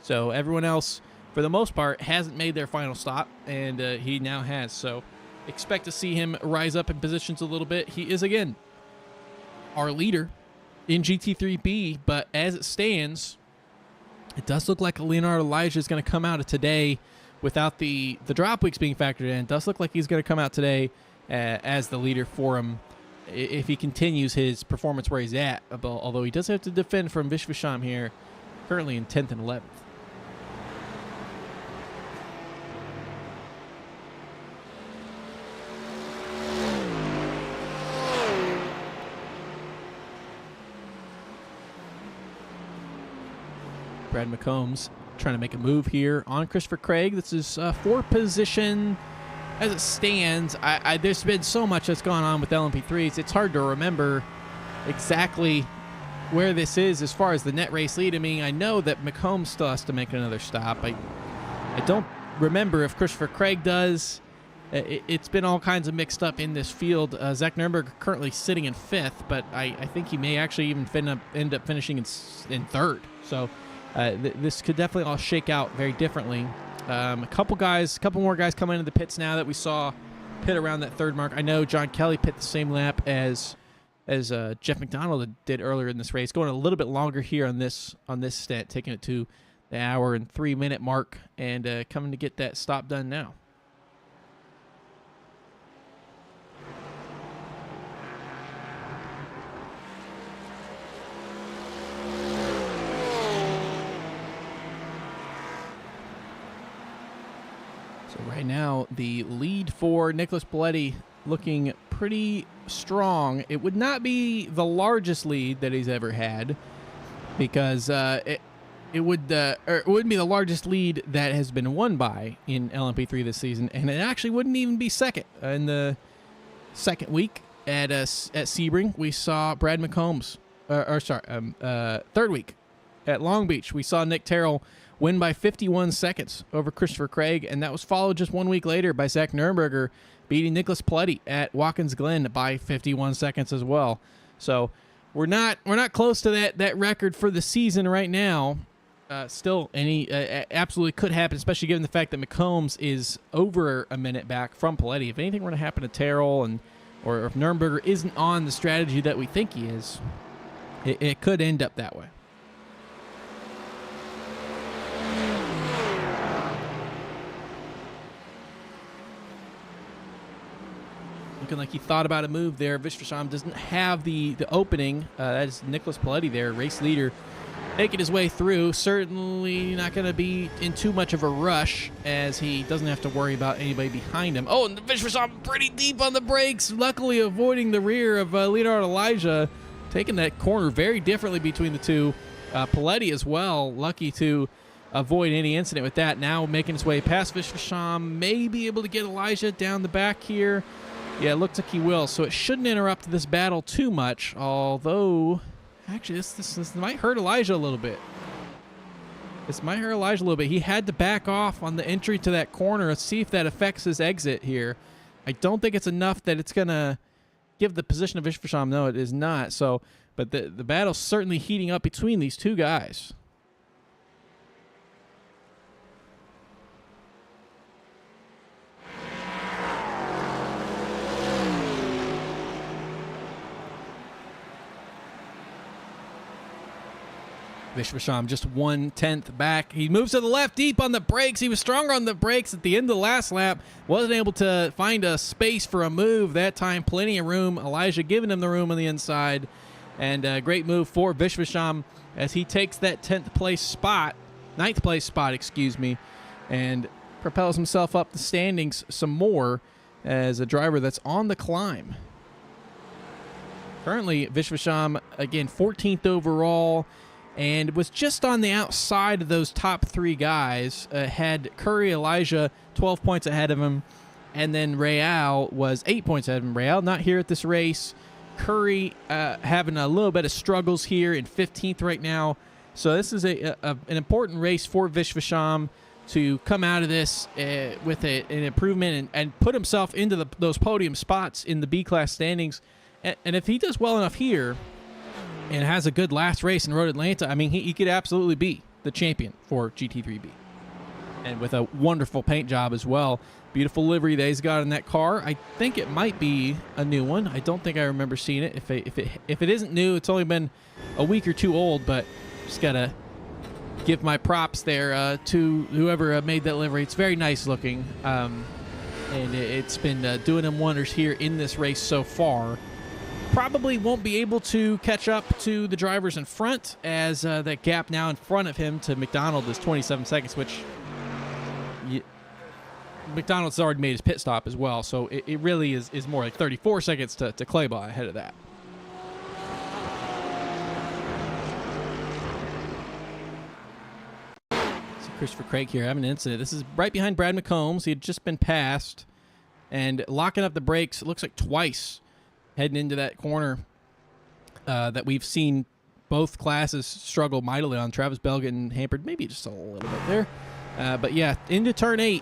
So everyone else, for the most part, hasn't made their final stop, and he now has. So expect to see him rise up in positions a little bit. He is, again, our leader in GT3B, but as it stands, it does look like Leonardo Elijah is going to come out of today without the drop weeks being factored in. It does look like he's going to come out today as the leader for him if he continues his performance where he's at, although he does have to defend from Vishvasham here, currently in 10th and 11th. Brad McCombs trying to make a move here on Christopher Craig. This is for position as it stands. There's been so much that's gone on with LMP3s. It's hard to remember exactly where this is as far as the net race lead. I mean, I know that McCombs still has to make another stop. I don't remember if Christopher Craig does. It's been all kinds of mixed up in this field. Zach Nuremberg currently sitting in 5th, but I think he may actually even end up finishing in 3rd. So this could definitely all shake out very differently. A couple more guys coming into the pits now that we saw pit around that 3rd mark. I know John Kelly pit the same lap as Jeff McDonald did earlier in this race, going a little bit longer here on this stint, taking it to the hour and 3-minute mark, and coming to get that stop done now. Right now, the lead for Nicholas Belletti looking pretty strong. It would not be the largest lead that he's ever had, because it wouldn't be the largest lead that has been won by in LMP3 this season, and it actually wouldn't even be second. In the second week at Sebring, we saw Brad McCombs, 3rd week at Long Beach, we saw Nick Terrell win by 51 seconds over Christopher Craig, and that was followed just 1 week later by Zach Nuremberger beating Nicholas Belletti at Watkins Glen by 51 seconds as well. So we're not close to that record for the season right now. Still, absolutely could happen, especially given the fact that McCombs is over a minute back from Belletti. If anything were to happen to Terrell or if Nuremberger isn't on the strategy that we think he is, it could end up that way. looking like he thought about a move there. Vishwasham doesn't have the opening. That is Nicholas Paletti there, race leader, making his way through. Certainly not going to be in too much of a rush, as he doesn't have to worry about anybody behind him. Oh, and Vishwasham pretty deep on the brakes, luckily avoiding the rear of Leonard Elijah, taking that corner very differently between the two. Paletti as well, lucky to avoid any incident with that. Now making his way past Vishwasham, may be able to get Elijah down the back here. Yeah, it looks like he will, so it shouldn't interrupt this battle too much, although actually this might hurt Elijah a little bit. This might hurt Elijah a little bit. He had to back off on the entry to that corner. Let's see if that affects his exit here. I don't think it's enough that it's going to give the position of Vishwasham. No, it is not. So, but the battle's certainly heating up between these two guys. Vishwasham just 1/10 back. He moves to the left deep on the brakes. He was stronger on the brakes at the end of the last lap. Wasn't able to find a space for a move that time. Plenty of room. Elijah giving him the room on the inside. And a great move for Vishwasham as he takes that 9th place spot, excuse me, and propels himself up the standings some more as a driver that's on the climb. Currently, Vishwasham, again, 14th overall, and was just on the outside of those top three guys. Had Curry, Elijah 12 points ahead of him, and then Real was 8 points ahead of him. Real not here at this race. Curry having a little bit of struggles here in 15th right now. So this is an important race for Vishwasham to come out of this with an improvement and put himself into those podium spots in the B-class standings. And if he does well enough here and has a good last race in Road Atlanta, I mean, he could absolutely be the champion for GT3B. And with a wonderful paint job as well. Beautiful livery that he's got in that car. I think it might be a new one. I don't think I remember seeing it. If it isn't new, it's only been a week or two old, but just got to give my props there to whoever made that livery. It's very nice looking, and it's been doing him wonders here in this race so far. Probably won't be able to catch up to the drivers in front, as that gap now in front of him to McDonald is 27 seconds, which McDonald's already made his pit stop as well, so it really is more like 34 seconds to Claybaugh ahead of that. So Christopher Craig here having an incident. This is right behind Brad McCombs. He had just been passed and locking up the brakes, it looks like twice, heading into that corner that we've seen both classes struggle mightily on. Travis Bell getting hampered maybe just a little bit there. But yeah, into turn 8.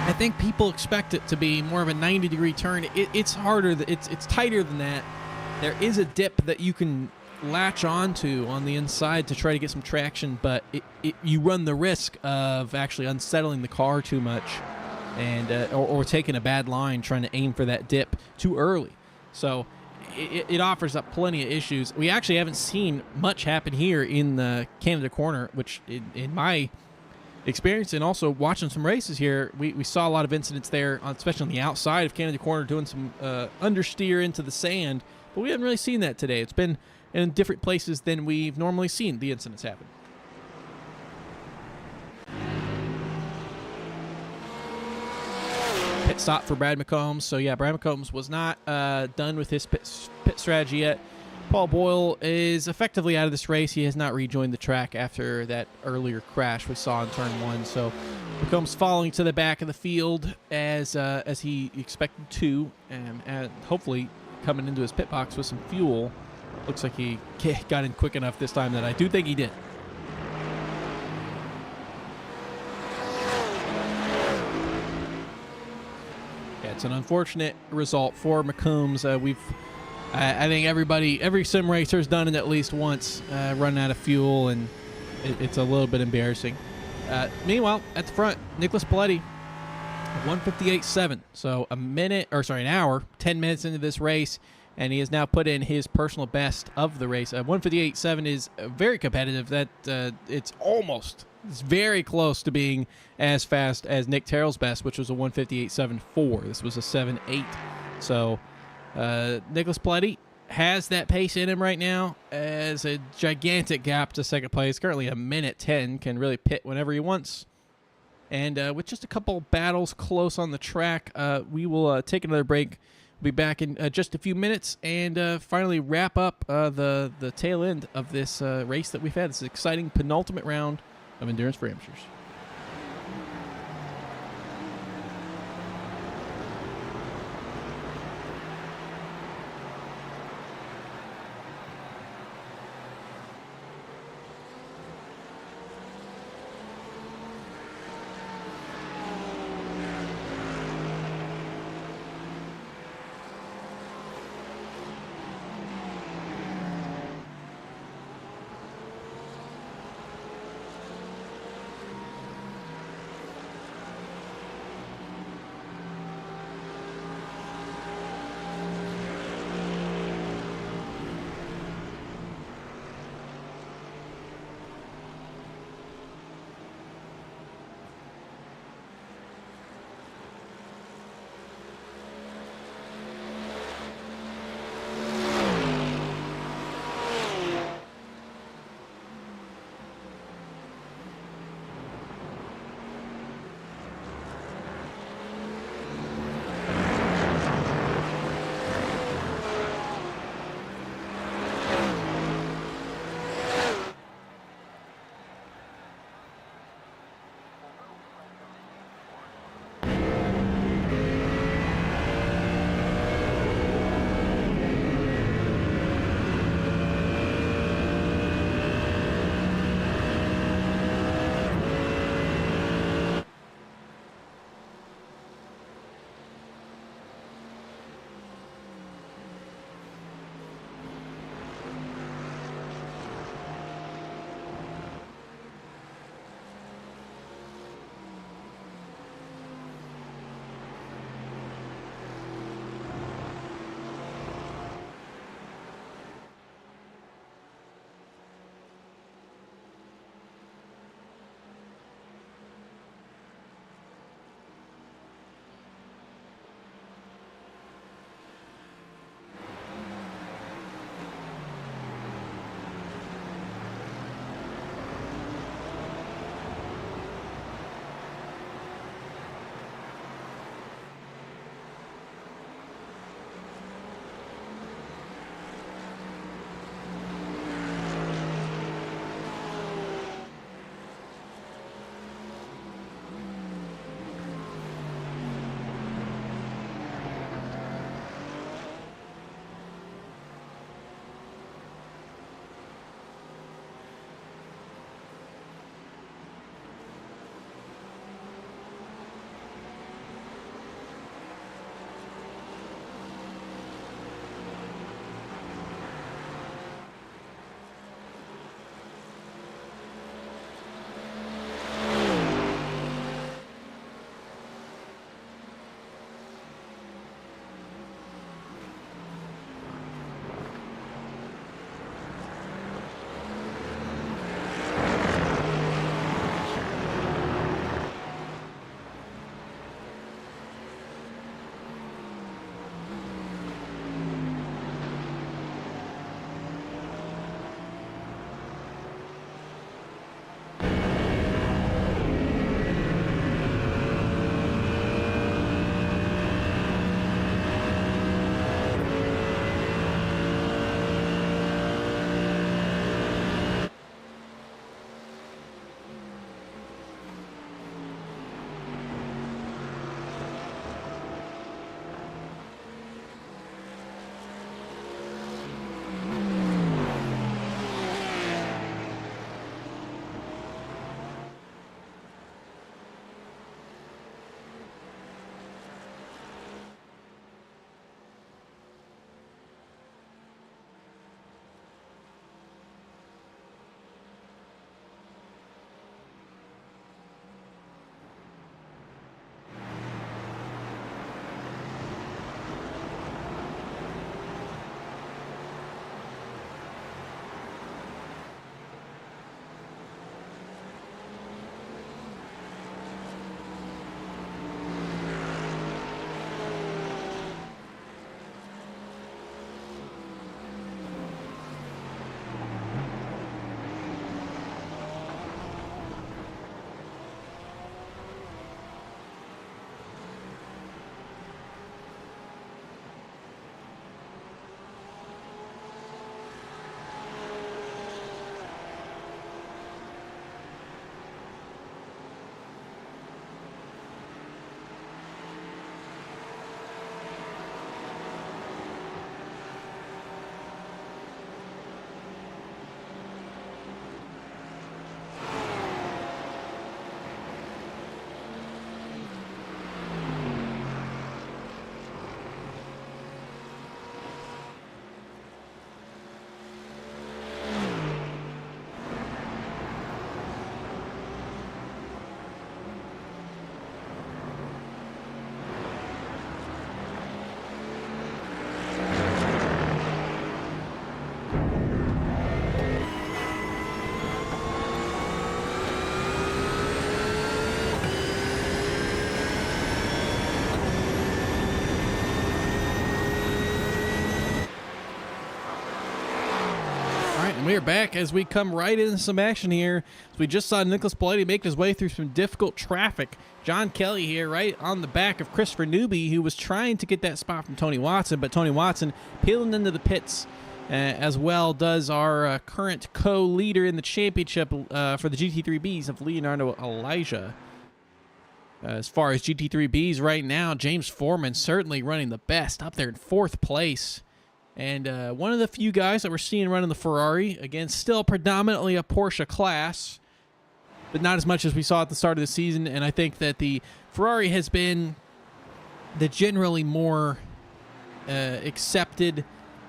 I think people expect it to be more of a 90-degree turn. It's harder. It's tighter than that. There is a dip that you can latch onto on the inside to try to get some traction, but you run the risk of actually unsettling the car too much and or taking a bad line trying to aim for that dip too early. So it offers up plenty of issues. We actually haven't seen much happen here in the Canada corner, which in my experience and also watching some races here, we saw a lot of incidents there, especially on the outside of Canada corner, doing some understeer into the sand, but we haven't really seen that today. It's been in different places than we've normally seen the incidents happen. Pit stop for Brad McCombs. So yeah, Brad McCombs was not done with his pit strategy yet. Paul Boyle is effectively out of this race. He has not rejoined the track after that earlier crash we saw in turn 1. So McCombs falling to the back of the field as he expected to, and hopefully coming into his pit box with some fuel. Looks like he got in quick enough this time that I do think he did. Yeah, it's an unfortunate result for McCombs. I think every sim racer's done it at least once, running out of fuel, and it's a little bit embarrassing. Meanwhile, at the front, Nicholas Paletti, 1:58.7. So an hour, 10 minutes into this race, and he has now put in his personal best of the race. 158.7 is very competitive. That it's very close to being as fast as Nick Terrell's best, which was a 158.74. This was a 7.8. So Nicholas Piletti has that pace in him right now, as a gigantic gap to second place. Currently a minute 10, can really pit whenever he wants. And with just a couple battles close on the track, we will take another break. We'll be back in just a few minutes and finally wrap up the tail end of this race that we've had. This exciting penultimate round of Endurance for Amateurs. are back as we come right into some action here. So we just saw Nicholas Paletti make his way through some difficult traffic. John Kelly here right on the back of Christopher Newby, who was trying to get that spot from Tony Watson, but Tony Watson peeling into the pits, as well does our current co-leader in the championship for the GT3Bs of Leonardo Elijah. As far as GT3Bs right now, James Foreman certainly running the best, up there in 4th place. And one of the few guys that we're seeing running the Ferrari, again, still predominantly a Porsche class, but not as much as we saw at the start of the season. And I think that the Ferrari has been the generally more accepted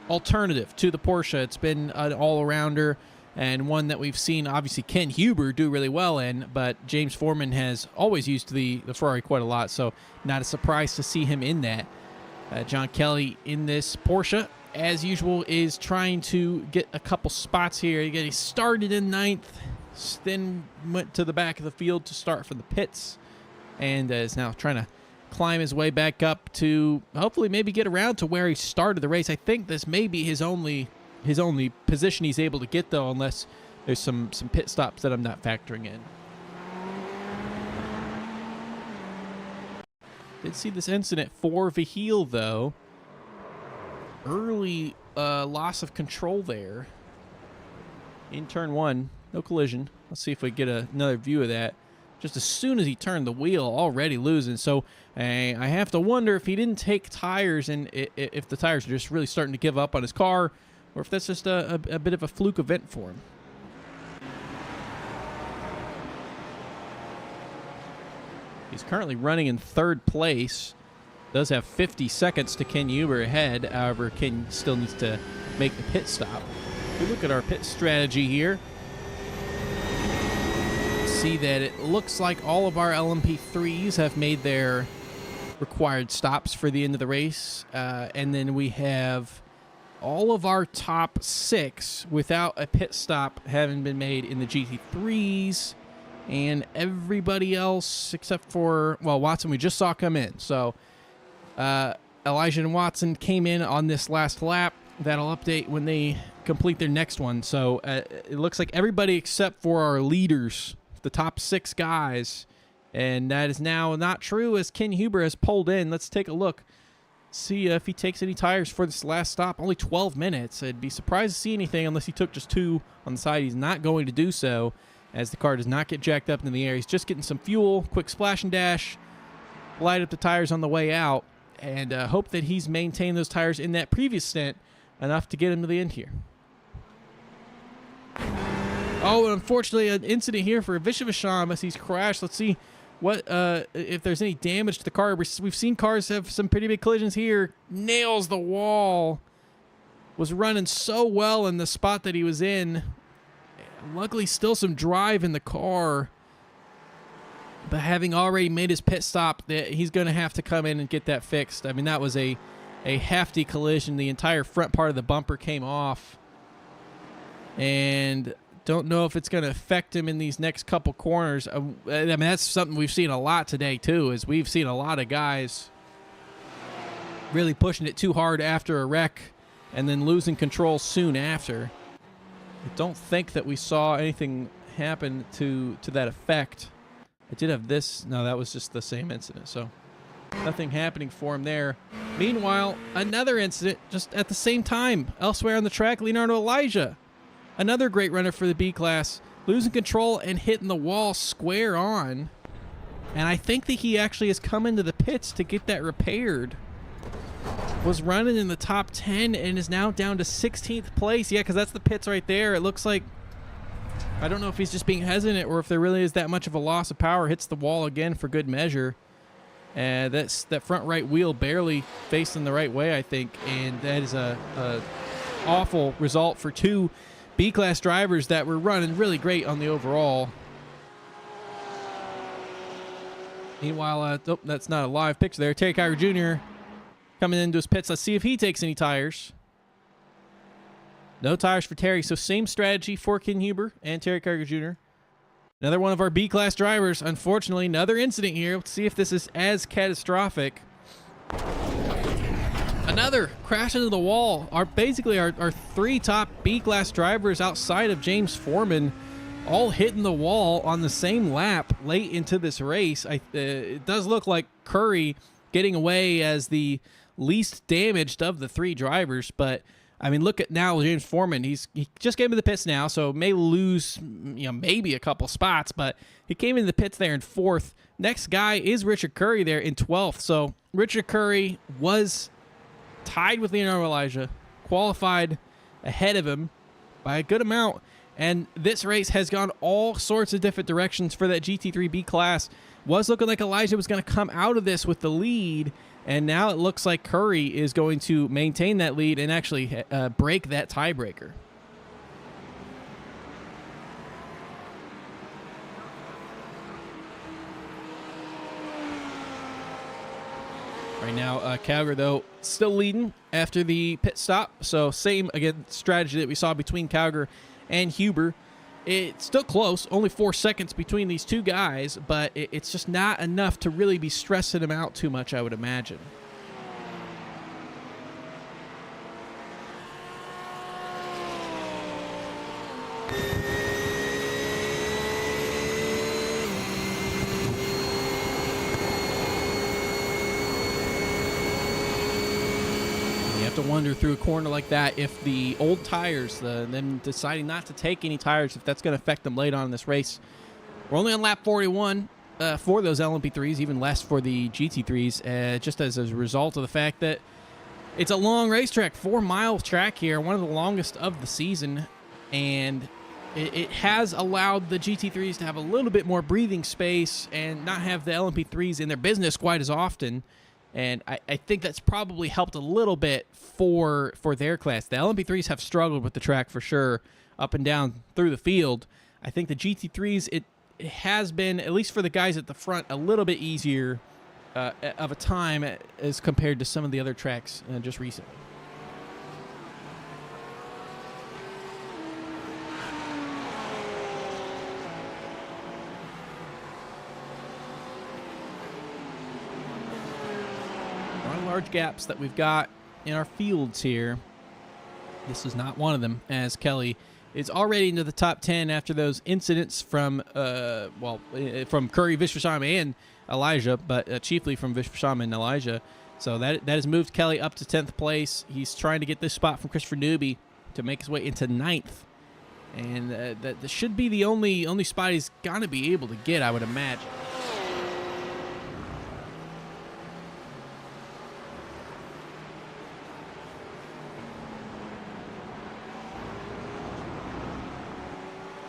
alternative to the Porsche. It's been an all-arounder and one that we've seen, obviously, Ken Huber do really well in, but James Foreman has always used the Ferrari quite a lot, so not a surprise to see him in that. John Kelly in this Porsche, as usual, is trying to get a couple spots here. Again, he started in 9th, then went to the back of the field to start for the pits, and is now trying to climb his way back up to hopefully maybe get around to where he started the race. I think this may be his only position he's able to get, though, unless there's some pit stops that I'm not factoring in. Did see this incident for Vihil, though. Early loss of control there in turn 1. No collision. Let's see if we get another view of that. Just as soon as he turned the wheel, already losing. So I have to wonder if he didn't take tires and if the tires are just really starting to give up on his car, or if that's just a bit of a fluke event for him. He's currently running in 3rd place. Does have 50 seconds to Ken Huber ahead. However, Ken still needs to make the pit stop. We look at our pit strategy here. See that it looks like all of our LMP3s have made their required stops for the end of the race. And then we have all of our top 6 without a pit stop having been made in the GT3s. And everybody else except for, well, Watson we just saw come in. So Elijah and Watson came in on this last lap. That'll update when they complete their next one. So it looks like everybody except for our leaders, the top 6 guys. And that is now not true as Ken Huber has pulled in. Let's take a look. See if he takes any tires for this last stop. Only 12 minutes. I'd be surprised to see anything unless he took just 2 on the side. He's not going to do so, as the car does not get jacked up in the air. He's just getting some fuel, quick splash and dash, light up the tires on the way out, and hope that he's maintained those tires in that previous stint enough to get him to the end here. Oh, and unfortunately, an incident here for Vishavasham as he's crashed. Let's see what if there's any damage to the car. We've seen cars have some pretty big collisions here. Nails the wall. Was running so well in the spot that he was in. Luckily, still some drive in the car. But having already made his pit stop, he's going to have to come in and get that fixed. I mean, that was a hefty collision. The entire front part of the bumper came off. And don't know if it's going to affect him in these next couple corners. I mean, that's something we've seen a lot today, too, is we've seen a lot of guys really pushing it too hard after a wreck and then losing control soon after. I don't think that we saw anything happen to that effect. I did have this. No, that was just the same incident, so nothing happening for him there. Meanwhile, another incident just at the same time elsewhere on the track. Leonardo Elijah, another great runner for the B class, losing control and hitting the wall square on. And I think that he actually has come into the pits to get that repaired. Was running in the top 10 and is now down to 16th place. Yeah, because that's the pits right there. It looks like, I don't know if he's just being hesitant or if there really is that much of a loss of power. Hits the wall again for good measure. That front right wheel barely facing the right way, I think. And that is a awful result for 2 B-class drivers that were running really great on the overall. Meanwhile, oh, that's not a live picture there. Terry Kiger Jr. coming into his pits. Let's see if he takes any tires. No tires for Terry, so same strategy for Ken Huber and Terry Kiger Jr. Another one of our B-class drivers. Unfortunately, another incident here. Let's see if this is as catastrophic. Another crash into the wall. Basically our three top B-class drivers outside of James Foreman all hitting the wall on the same lap late into this race. It does look like Curry getting away as the least damaged of the three drivers, but I mean, look at now James Foreman. He just came into the pits now, so may lose, maybe a couple spots, but he came into the pits there in 4th. Next guy is Richard Curry there in 12th. So Richard Curry was tied with Leonardo Elijah, qualified ahead of him by a good amount, and this race has gone all sorts of different directions for that GT3B class. Was looking like Elijah was going to come out of this with the lead, and now it looks like Curry is going to maintain that lead and actually break that tiebreaker. Right now, Calgary, though, still leading after the pit stop. So same, again, strategy that we saw between Calgary and Huber. It's still close, only 4 seconds between these two guys, but it's just not enough to really be stressing them out too much, I would imagine. To wonder through a corner like that if the old tires, them deciding not to take any tires, if that's going to affect them late on in this race. We're only on lap 41 for those LMP3s, even less for the GT3s, just as a result of the fact that it's a long racetrack, 4-mile track here, one of the longest of the season, and it has allowed the GT3s to have a little bit more breathing space and not have the LMP3s in their business quite as often. And I think that's probably helped a little bit for their class. The LMP3s have struggled with the track for sure, up and down through the field. I think the GT3s, it has been, at least for the guys at the front, a little bit easier of a time as compared to some of the other tracks just recently. Large gaps that we've got in our fields here. This is not one of them, as Kelly is already into the top 10 after those incidents from Curry, Vishwasamy, and Elijah, but chiefly from Vishwasamy and Elijah. So that has moved Kelly up to 10th place. He's trying to get this spot from Christopher Newby to make his way into 9th. And that should be the only spot he's going to be able to get, I would imagine.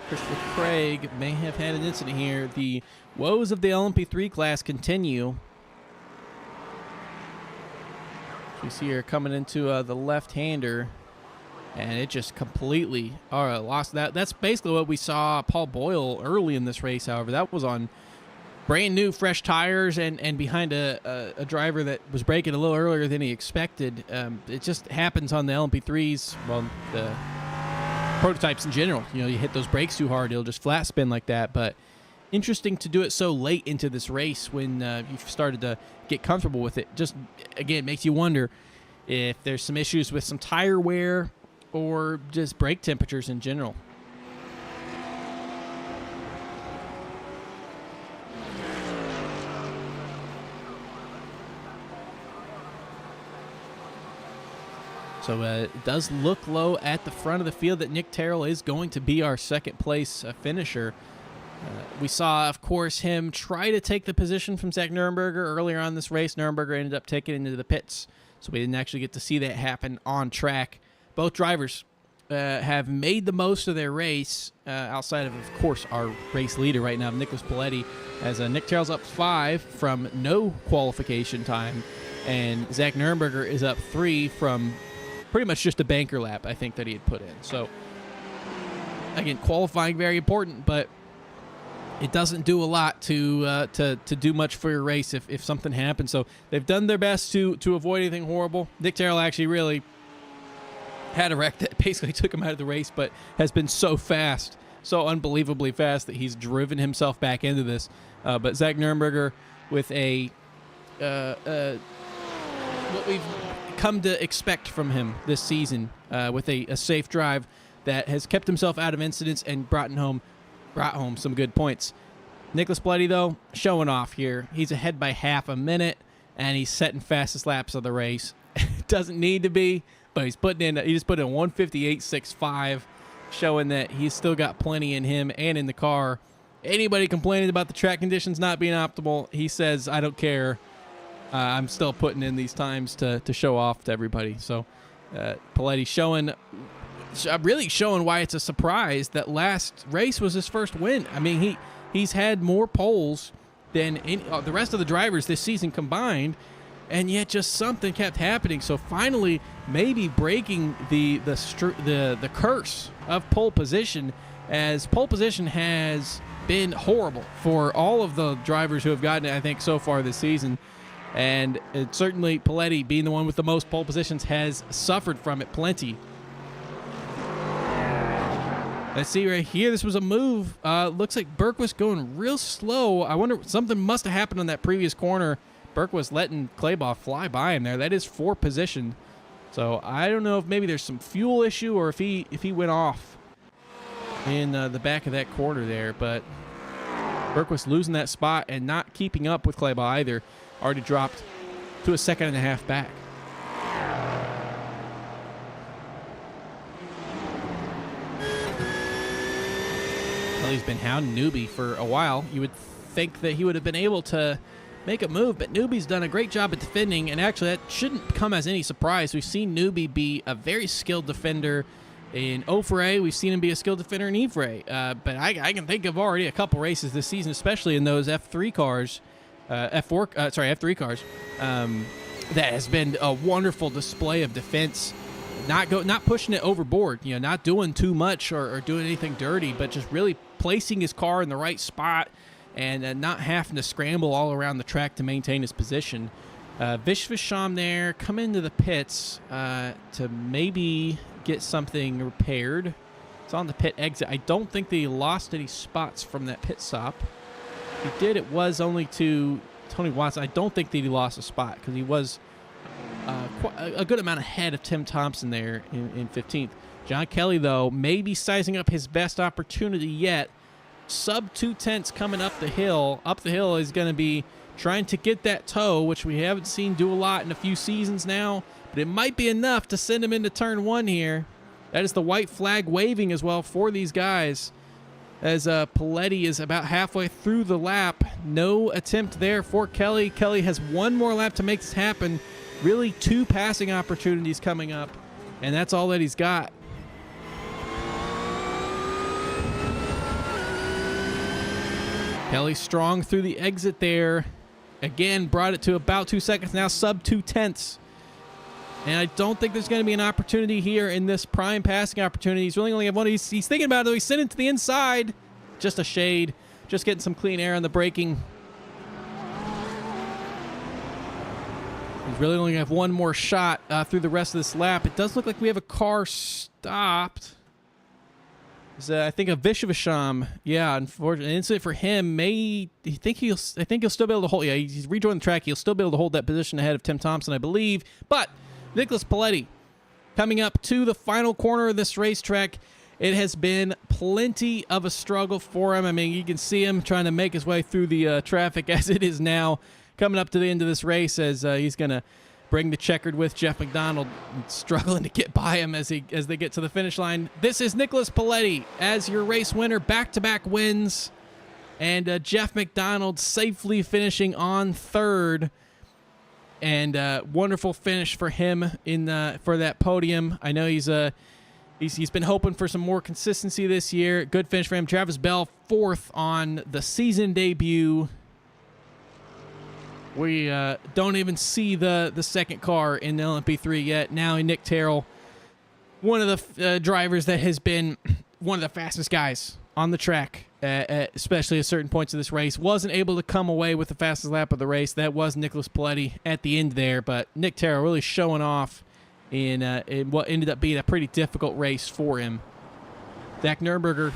Christopher Craig may have had an incident here. The woes of the LMP3 class continue. We see here coming into the left-hander, and it just completely lost that. That's basically what we saw Paul Boyle early in this race, however. That was on brand new, fresh tires and behind a driver that was braking a little earlier than he expected. It just happens on the LMP3s, well, the prototypes in general. You hit those brakes too hard, it'll just flat spin like that. But interesting to do it so late into this race when you've started to get comfortable with it. Just, again, makes you wonder if there's some issues with some tire wear or just brake temperatures in general. So it does look low at the front of the field that Nick Terrell is going to be our second place finisher. We saw, of course, him try to take the position from Zach Nuremberger earlier on this race. Nuremberger ended up taking it into the pits, so we didn't actually get to see that happen on track. Both drivers have made the most of their race outside of course, our race leader right now, Nicholas Paletti, as Nick Terrell's up 5 from no qualification time, and Zach Nuremberger is up 3 from pretty much just a banker lap, I think, that he had put in. So, again, qualifying very important, but it doesn't do a lot to do much for your race if something happens. So they've done their best to avoid anything horrible. Nick Terrell actually really had a wreck that basically took him out of the race, but has been so fast, so unbelievably fast, that he's driven himself back into this. But Zach Nuremberger with a what we've come to expect from him this season with a safe drive that has kept himself out of incidents and brought home some good points. Nicholas Paletti, though, showing off here. He's ahead by half a minute, and he's setting fastest laps of the race. Doesn't need to be, but he just put in 158.65, showing that he's still got plenty in him and in the car. Anybody complaining about the track conditions not being optimal, he says, I don't care. I'm still putting in these times to show off to everybody. So Paletti really showing why it's a surprise that last race was his first win. I mean, he's had more poles than the rest of the drivers this season combined, and yet just something kept happening. So finally, maybe breaking the curse of pole position, as pole position has been horrible for all of the drivers who have gotten it, I think, so far this season. And certainly Paletti, being the one with the most pole positions, has suffered from it plenty. Let's see right here. This was a move. Looks like Burke was going real slow. I wonder, something must have happened on that previous corner. Burke was letting Claybaugh fly by him there. That is 4th position. So I don't know if maybe there's some fuel issue or if he went off in the back of that corner there. But Burke was losing that spot and not keeping up with Claybaugh either. Already dropped to a 2.5 seconds back. Well, he's been hounding Newby for a while. You would think that he would have been able to make a move, but Newby's done a great job at defending, and actually that shouldn't come as any surprise. We've seen Newby be a very skilled defender in Ofre. We've seen him be a skilled defender in Yvre. But I can think of already a couple races this season, especially in those F3 cars, F3 cars, that has been a wonderful display of defense. Not pushing it overboard, not doing too much or doing anything dirty, but just really placing his car in the right spot and not having to scramble all around the track to maintain his position. Vishvasham there coming into the pits to maybe get something repaired. It's on the pit exit. I don't think that he lost any spots from that pit stop. If he did, it was only to Tony Watson. I don't think that he lost a spot because he was quite a good amount ahead of Tim Thompson there in 15th. John Kelly, though, maybe sizing up his best opportunity yet. Sub 2/10 coming up the hill. Up the hill is going to be trying to get that toe, which we haven't seen do a lot in a few seasons now, but it might be enough to send him into turn 1 here. That is the white flag waving as well for these guys, as Paletti is about halfway through the lap. No attempt there for Kelly. Kelly has one more lap to make this happen. Really 2 passing opportunities coming up, and that's all that he's got. Kelly strong through the exit there. Again, brought it to about 2 seconds, now sub 2/10. And I don't think there's going to be an opportunity here in this prime passing opportunity. He's really only have one. He's thinking about it, though. He's sending it to the inside. Just a shade. Just getting some clean air on the braking. He's really only going to have one more shot through the rest of this lap. It does look like we have a car stopped. I think a Vishvasham, unfortunately, an incident for him. I think he'll still be able to hold. Yeah, he's rejoined the track. He'll still be able to hold that position ahead of Tim Thompson, I believe. But Nicholas Paletti coming up to the final corner of this racetrack. It has been plenty of a struggle for him. I mean, you can see him trying to make his way through the traffic as it is now, coming up to the end of this race, as he's going to bring the checkered with Jeff McDonald, struggling to get by him as they get to the finish line. This is Nicholas Paletti as your race winner, back-to-back wins, and Jeff McDonald safely finishing on 3rd. And wonderful finish for him for that podium. I know he's been hoping for some more consistency this year. Good finish for him. Travis Bell 4th on the season debut. We don't even see the second car in the LMP3 yet. Now Nick Terrell, one of the drivers that has been one of the fastest guys on the track, especially at certain points of this race, wasn't able to come away with the fastest lap of the race. That was Nicholas Paletti at the end there, but Nick Terrell really showing off in what ended up being a pretty difficult race for him. Zach Nuremberger,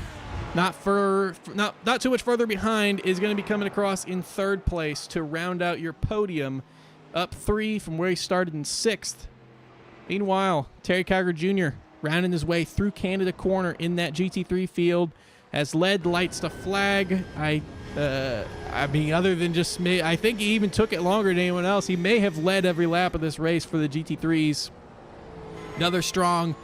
not too much further behind, is going to be coming across in 3rd place to round out your podium, up 3 from where he started in 6th. Meanwhile, Terry Calgary Jr. rounding his way through Canada corner in that GT3 field has led lights to flag. I mean, other than just me, I think he even took it longer than anyone else. He may have led every lap of this race for the GT3s. Another strong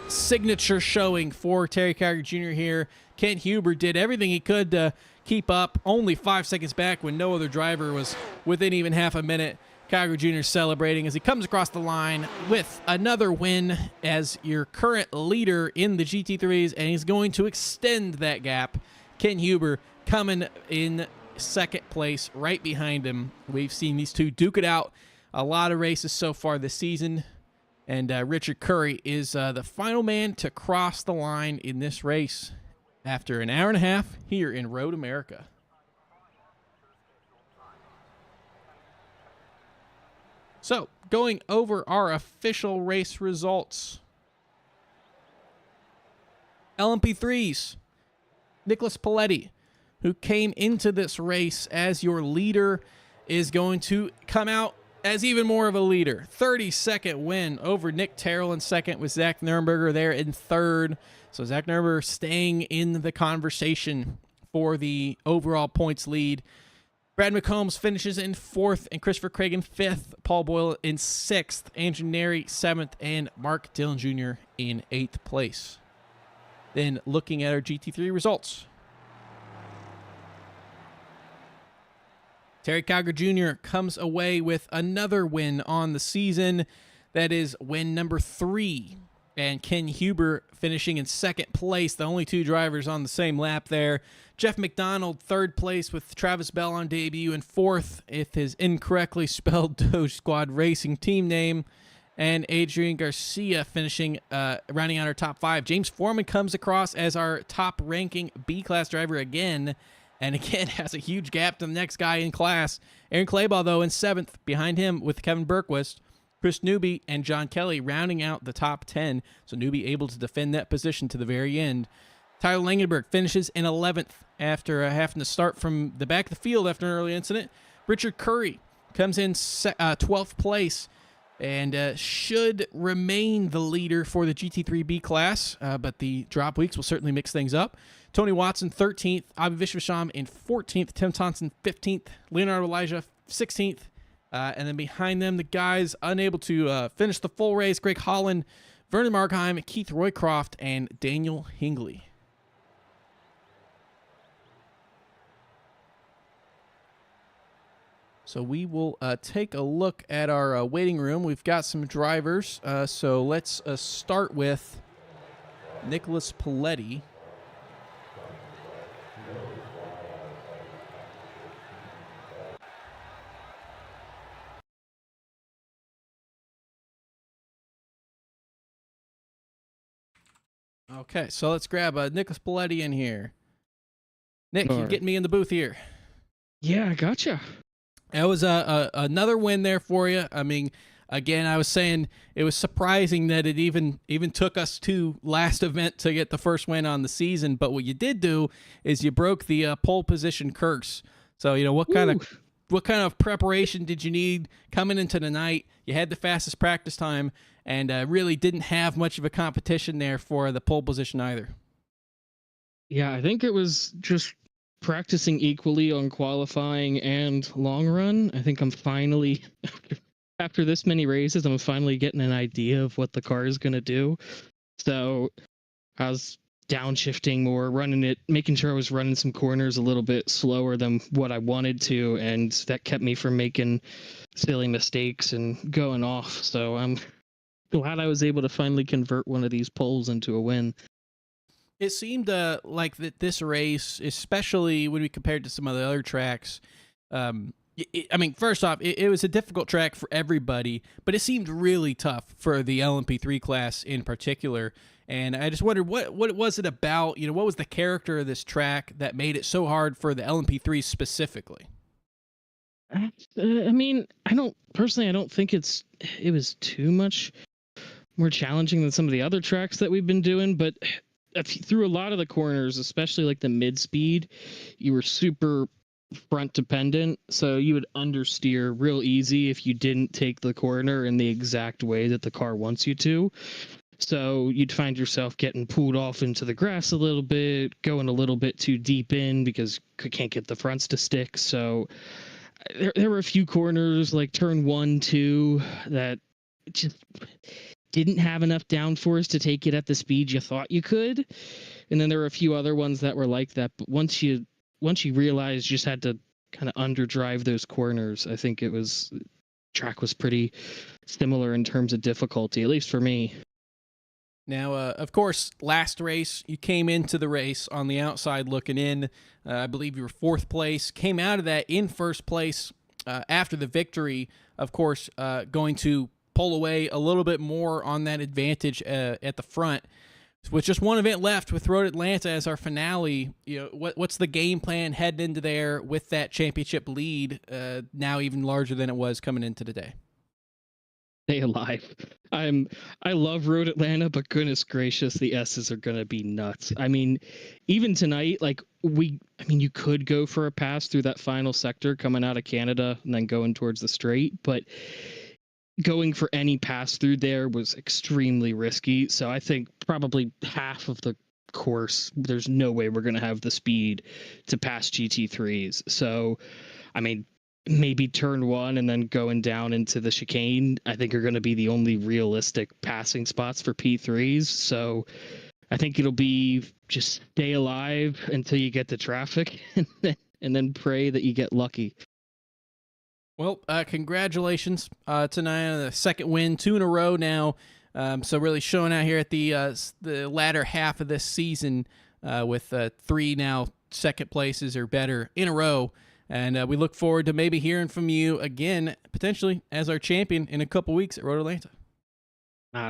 signature showing for Terry Calgary Jr. here. Kent Huber did everything he could to keep up, only 5 seconds back when no other driver was within even half a minute. Calgary Jr. celebrating as he comes across the line with another win as your current leader in the GT3s, and he's going to extend that gap. Kent Huber coming in second place right behind him. We've seen these two duke it out a lot of races so far this season, and Richard Curry is the final man to cross the line in this race after an hour and a half here in Road America. So, going over our official race results. LMP3s, Nicholas Paletti, who came into this race as your leader, is going to come out as even more of a leader. 32nd win over Nick Terrell in second, with Zach Nurnberger there in third. So Zach Nurnberger staying in the conversation for the overall points lead. Brad McCombs finishes in fourth, and Christopher Craig in fifth. Paul Boyle in sixth, Andrew Neri seventh, and Mark Dillon Jr. in eighth place. Then looking at our GT3 results. Terry Calgary Jr. comes away with another win on the season. That is win number 3. And Ken Huber finishing in second place, the only two drivers on the same lap there. Jeff McDonald, third place with Travis Bell on debut, and fourth with his incorrectly spelled Doge Squad Racing team name. And Adrian Garcia finishing, rounding out our top 5. James Foreman comes across as our top-ranking B-class driver again, and again has a huge gap to the next guy in class. Aaron Claybaugh, though, in 7th, behind him with Kevin Berquist. Chris Newby and John Kelly rounding out the top 10, so Newby able to defend that position to the very end. Tyler Langenberg finishes in 11th after having to start from the back of the field after an early incident. Richard Curry comes in 12th place and should remain the leader for the GT3B class, but the drop weeks will certainly mix things up. Tony Watson, 13th. Avi Vishwasham in 14th. Tim Thompson, 15th. Leonardo Elijah, 16th. And then behind them, the guys unable to finish the full race, Greg Holland, Vernon Markheim, Keith Roycroft, and Daniel Hingley. So we will take a look at our waiting room. We've got some drivers. So let's start with Nicholas Paletti. Okay, so let's grab Nicholas Paletti in here. Nick, you get me in the booth here. Yeah, I gotcha. That was another win there for you. I mean, again, I was saying it was surprising that it even took us to last event to get the first win on the season. But what you did do is you broke the pole position curse. So what kind of preparation did you need coming into the night? You had the fastest practice time, and really didn't have much of a competition there for the pole position either. Yeah, I think it was just practicing equally on qualifying and long run. I think I'm finally, after this many races, I'm finally getting an idea of what the car is going to do. So I was downshifting more, running it, making sure I was running some corners a little bit slower than what I wanted to, and that kept me from making silly mistakes and going off. So I'm glad I was able to finally convert one of these poles into a win. It seemed like that this race, especially when we compared to some of the other tracks, I mean, first off, it was a difficult track for everybody, but it seemed really tough for the LMP3 class in particular. And I just wondered, what was it about? What was the character of this track that made it so hard for the LMP3 specifically? I mean, I don't think it was too much more challenging than some of the other tracks that we've been doing, but through a lot of the corners, especially like the mid speed, you were super front dependent, so you would understeer real easy if you didn't take the corner in the exact way that the car wants you to. So you'd find yourself getting pulled off into the grass a little bit, going a little bit too deep in because you can't get the fronts to stick. So there were a few corners like turn 1, 2 that just didn't have enough downforce to take it at the speed you thought you could. And then there were a few other ones that were like that. But once you realize you just had to kind of underdrive those corners, I think track was pretty similar in terms of difficulty, at least for me. Now, of course, last race, you came into the race on the outside looking in. I believe you were fourth place. Came out of that in first place after the victory, of course, going to pull away a little bit more on that advantage at the front. With just one event left with Road Atlanta as our finale, what's the game plan heading into there with that championship lead now even larger than it was coming into today? Stay alive. I love Road Atlanta, but goodness gracious, the S's are gonna be nuts. I mean, even tonight, you could go for a pass through that final sector coming out of Canada and then going towards the straight, but going for any pass through there was extremely risky. So I think probably half of the course, there's no way we're gonna have the speed to pass GT3s. So, I mean, maybe turn 1 and then going down into the chicane, I think are going to be the only realistic passing spots for P3s. So I think it'll be just stay alive until you get to traffic and then pray that you get lucky. Well, congratulations tonight on the second win, 2 in a row now. So really showing out here at the latter half of this season with 3 now second places or better in a row. And we look forward to maybe hearing from you again, potentially as our champion in a couple weeks at Road Atlanta.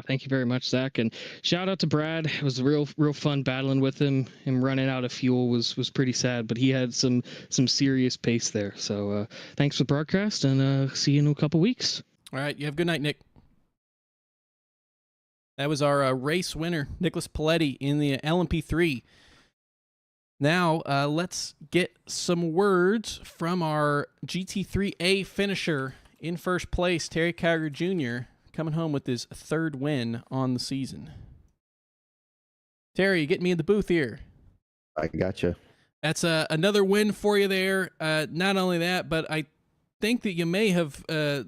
Thank you very much, Zach. And shout out to Brad. It was real fun battling with him. Him running out of fuel was pretty sad, but he had some serious pace there. So thanks for the broadcast, and see you in a couple weeks. All right. You have a good night, Nick. That was our race winner, Nicholas Paletti, in the LMP3. Now, let's get some words from our GT3A finisher in first place, Terry Calgary Jr., coming home with his 3rd win on the season. Terry, get me in the booth here. I gotcha. That's another win for you there. Not only that, but I think that you may have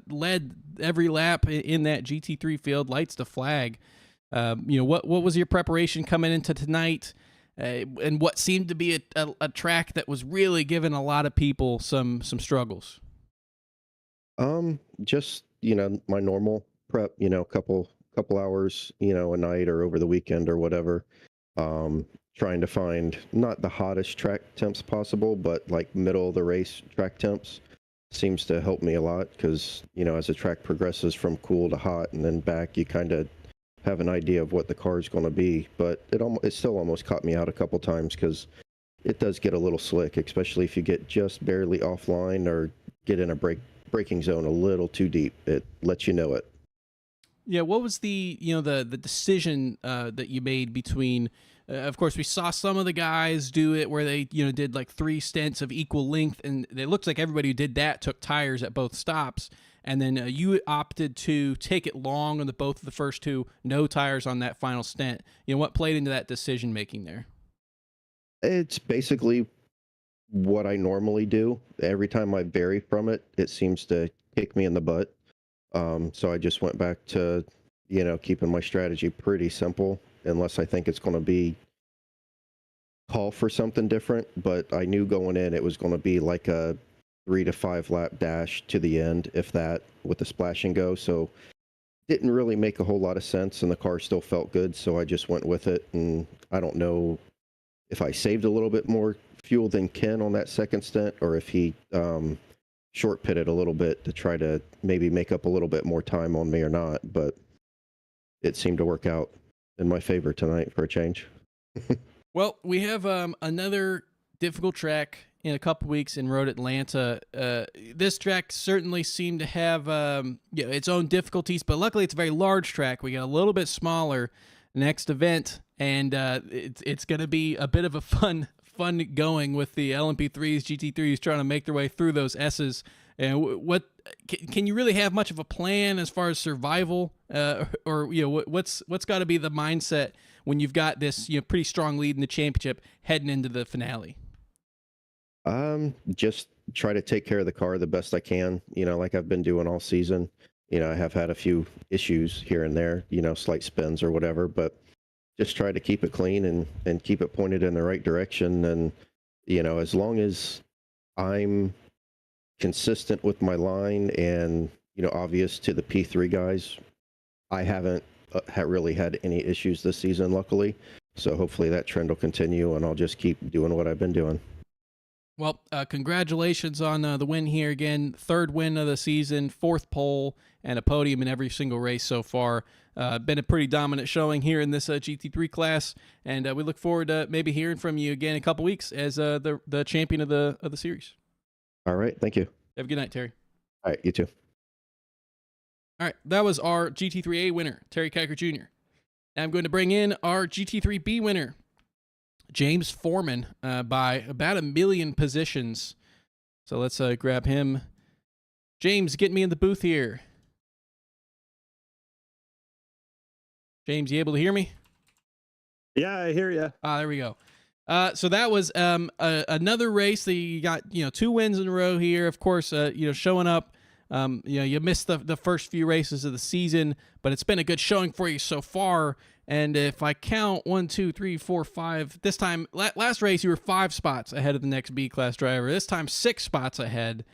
led every lap in that GT3 field, lights to flag. What was your preparation coming into tonight? And what seemed to be a track that was really giving a lot of people some struggles? Just, my normal prep, couple hours, a night or over the weekend or whatever. Trying to find not the hottest track temps possible, but like middle of the race track temps seems to help me a lot because, as the track progresses from cool to hot and then back, you kind of have an idea of what the car is going to be, but it still almost caught me out a couple times because it does get a little slick, especially if you get just barely offline or get in a braking zone a little too deep. It lets you know it. Yeah, what was the decision that you made between? Of course, we saw some of the guys do it where they did like 3 stints of equal length, and it looks like everybody who did that took tires at both stops. And then you opted to take it long on both of the first 2, no tires on that final stint. What played into that decision making there? It's basically what I normally do. Every time I vary from it, it seems to kick me in the butt. So I just went back to, keeping my strategy pretty simple, unless I think it's going to be call for something different. But I knew going in it was going to be like a 3 to 5 lap dash to the end, if that, with the splash and go. So didn't really make a whole lot of sense, and the car still felt good, so I just went with it. And I don't know if I saved a little bit more fuel than Ken on that second stint, or if he short pitted a little bit to try to maybe make up a little bit more time on me or not, but it seemed to work out in my favor tonight for a change. Well, we have another difficult track in a couple weeks in Road Atlanta. This track certainly seemed to have its own difficulties, but luckily it's a very large track. We got a little bit smaller next event, and it's going to be a bit of a fun fun going with the LMP3s, GT3s trying to make their way through those S's. And what can you really have much of a plan as far as survival, or what's got to be the mindset when you've got this pretty strong lead in the championship heading into the finale? Just try to take care of the car the best I can, like I've been doing all season. I have had a few issues here and there, slight spins or whatever, but just try to keep it clean and keep it pointed in the right direction. And, as long as I'm consistent with my line and, obvious to the P3 guys, I haven't really had any issues this season, luckily. So hopefully that trend will continue and I'll just keep doing what I've been doing. Well, congratulations on the win here again. 3rd win of the season, 4th pole, and a podium in every single race so far. Been a pretty dominant showing here in this GT3 class, and we look forward to maybe hearing from you again in a couple weeks as the champion of the series. All right, thank you. Have a good night, Terry. All right, you too. All right, that was our GT3A winner, Terry Kiker Jr. Now I'm going to bring in our GT3B winner, James Foreman, by about 1 million positions. So let's grab him. James, get me in the booth here. James, you able to hear me? Yeah, I hear you. There we go. So that was another race that you got, 2 wins in a row here. Of course, showing up. You missed the first few races of the season, but it's been a good showing for you so far. And if I count 1, 2, 3, 4, 5, this time, last race you were 5 spots ahead of the next B class driver. This time 6 spots ahead.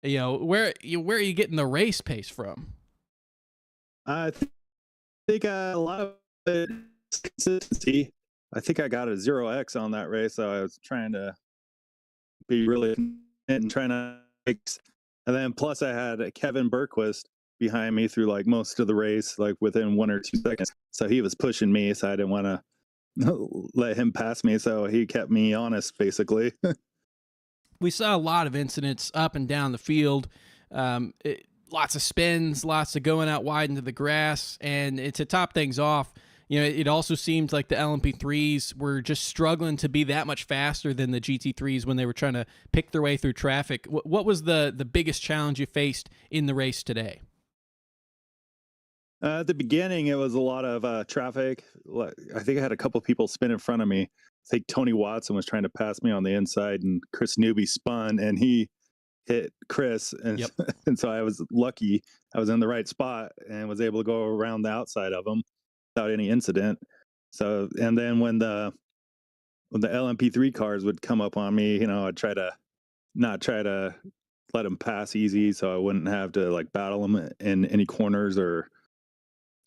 Where are you getting the race pace from? I think a lot of it is consistency. I think I got a 0x on that race, so I was trying to be really and trying to. And then plus I had Kevin Berquist behind me through like most of the race, like within 1 or 2 seconds. So he was pushing me, so I didn't want to let him pass me. So he kept me honest, basically. We saw a lot of incidents up and down the field. Lots of spins, lots of going out wide into the grass. And to top things off, it also seemed like the LMP3s were just struggling to be that much faster than the GT3s when they were trying to pick their way through traffic. What was the biggest challenge you faced in the race today? At the beginning, it was a lot of traffic. I think I had a couple people spin in front of me. I think Tony Watson was trying to pass me on the inside, and Chris Newby spun, and he hit Chris. And, Yep. And so I was lucky. I was in the right spot and was able to go around the outside of him without any incident. So, and then when the LMP3 cars would come up on me, I'd not try to let them pass easy, so I wouldn't have to like battle them in any corners or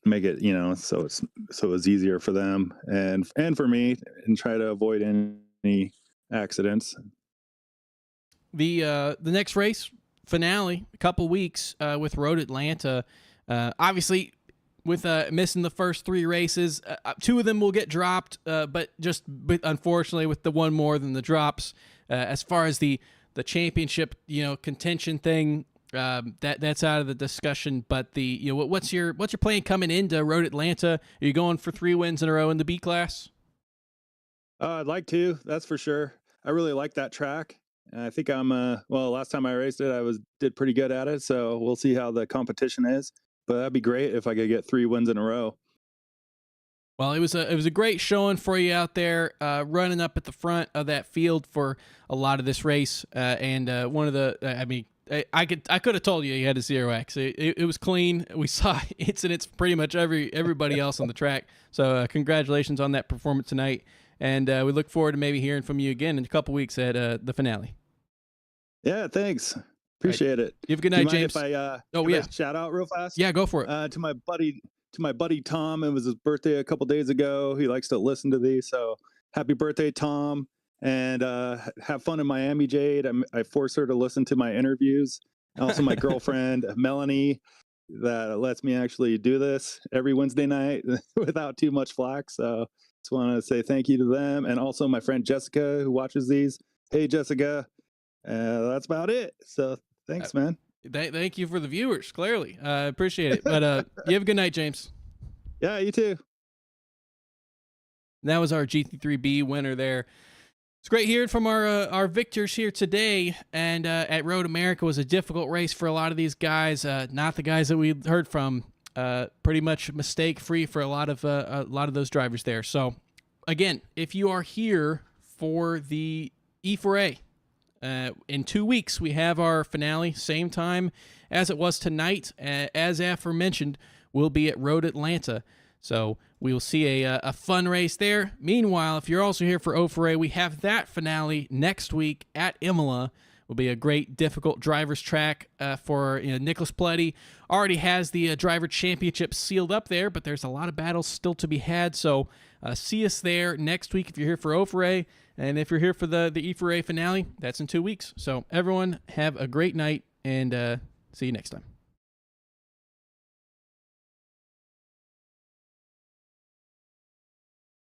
make it, so it was easier for them and for me, and try to avoid any accidents. The next race finale, a couple weeks with Road Atlanta. Obviously, with missing the first 3 races, 2 of them will get dropped, but unfortunately with the one more than the drops. As far as the championship, contention thing, that's out of the discussion. But what's your plan coming into Road Atlanta? Are you going for 3 wins in a row in the B class? I'd like to, that's for sure. I really like that track. And I think I'm last time I raced it, did pretty good at it. So we'll see how the competition is. But that'd be great if I could get 3 wins in a row. Well, it was a great showing for you out there, running up at the front of that field for a lot of this race. And one of the, I could have told you had a 0x. It was clean. We saw incidents pretty much everybody else on the track. So congratulations on that performance tonight. And we look forward to maybe hearing from you again in a couple weeks at the finale. Yeah, thanks. Appreciate it. You have a good night, James. If I give a shout out real fast? Yeah, go for it. To my buddy Tom. It was his birthday a couple days ago. He likes to listen to these, so happy birthday, Tom! And have fun in Miami, Jade. I force her to listen to my interviews. Also, my girlfriend Melanie, that lets me actually do this every Wednesday night without too much flack. So just want to say thank you to them, and also my friend Jessica, who watches these. Hey, Jessica. That's about it. So thanks, man. Thank you for the viewers, clearly. I appreciate it. But you have a good night, James. Yeah, you too. That was our GT3B winner there. It's great hearing from our victors here today. And at Road America was a difficult race for a lot of these guys. Not the guys that we heard from. Pretty much mistake free for a lot of those drivers there. So again, if you are here for the E4A, in 2 weeks we have our finale, same time as it was tonight. As aforementioned, we'll be at Road Atlanta. So we will see a fun race there. Meanwhile, if you're also here for O4A, we have that finale next week at Imola. Will be a great, difficult driver's track for Nicholas Pletty. Already has the driver championship sealed up there, but there's a lot of battles still to be had. So see us there next week if you're here for O4A. And if you're here for the E4A finale, that's in 2 weeks. So everyone have a great night, and see you next time.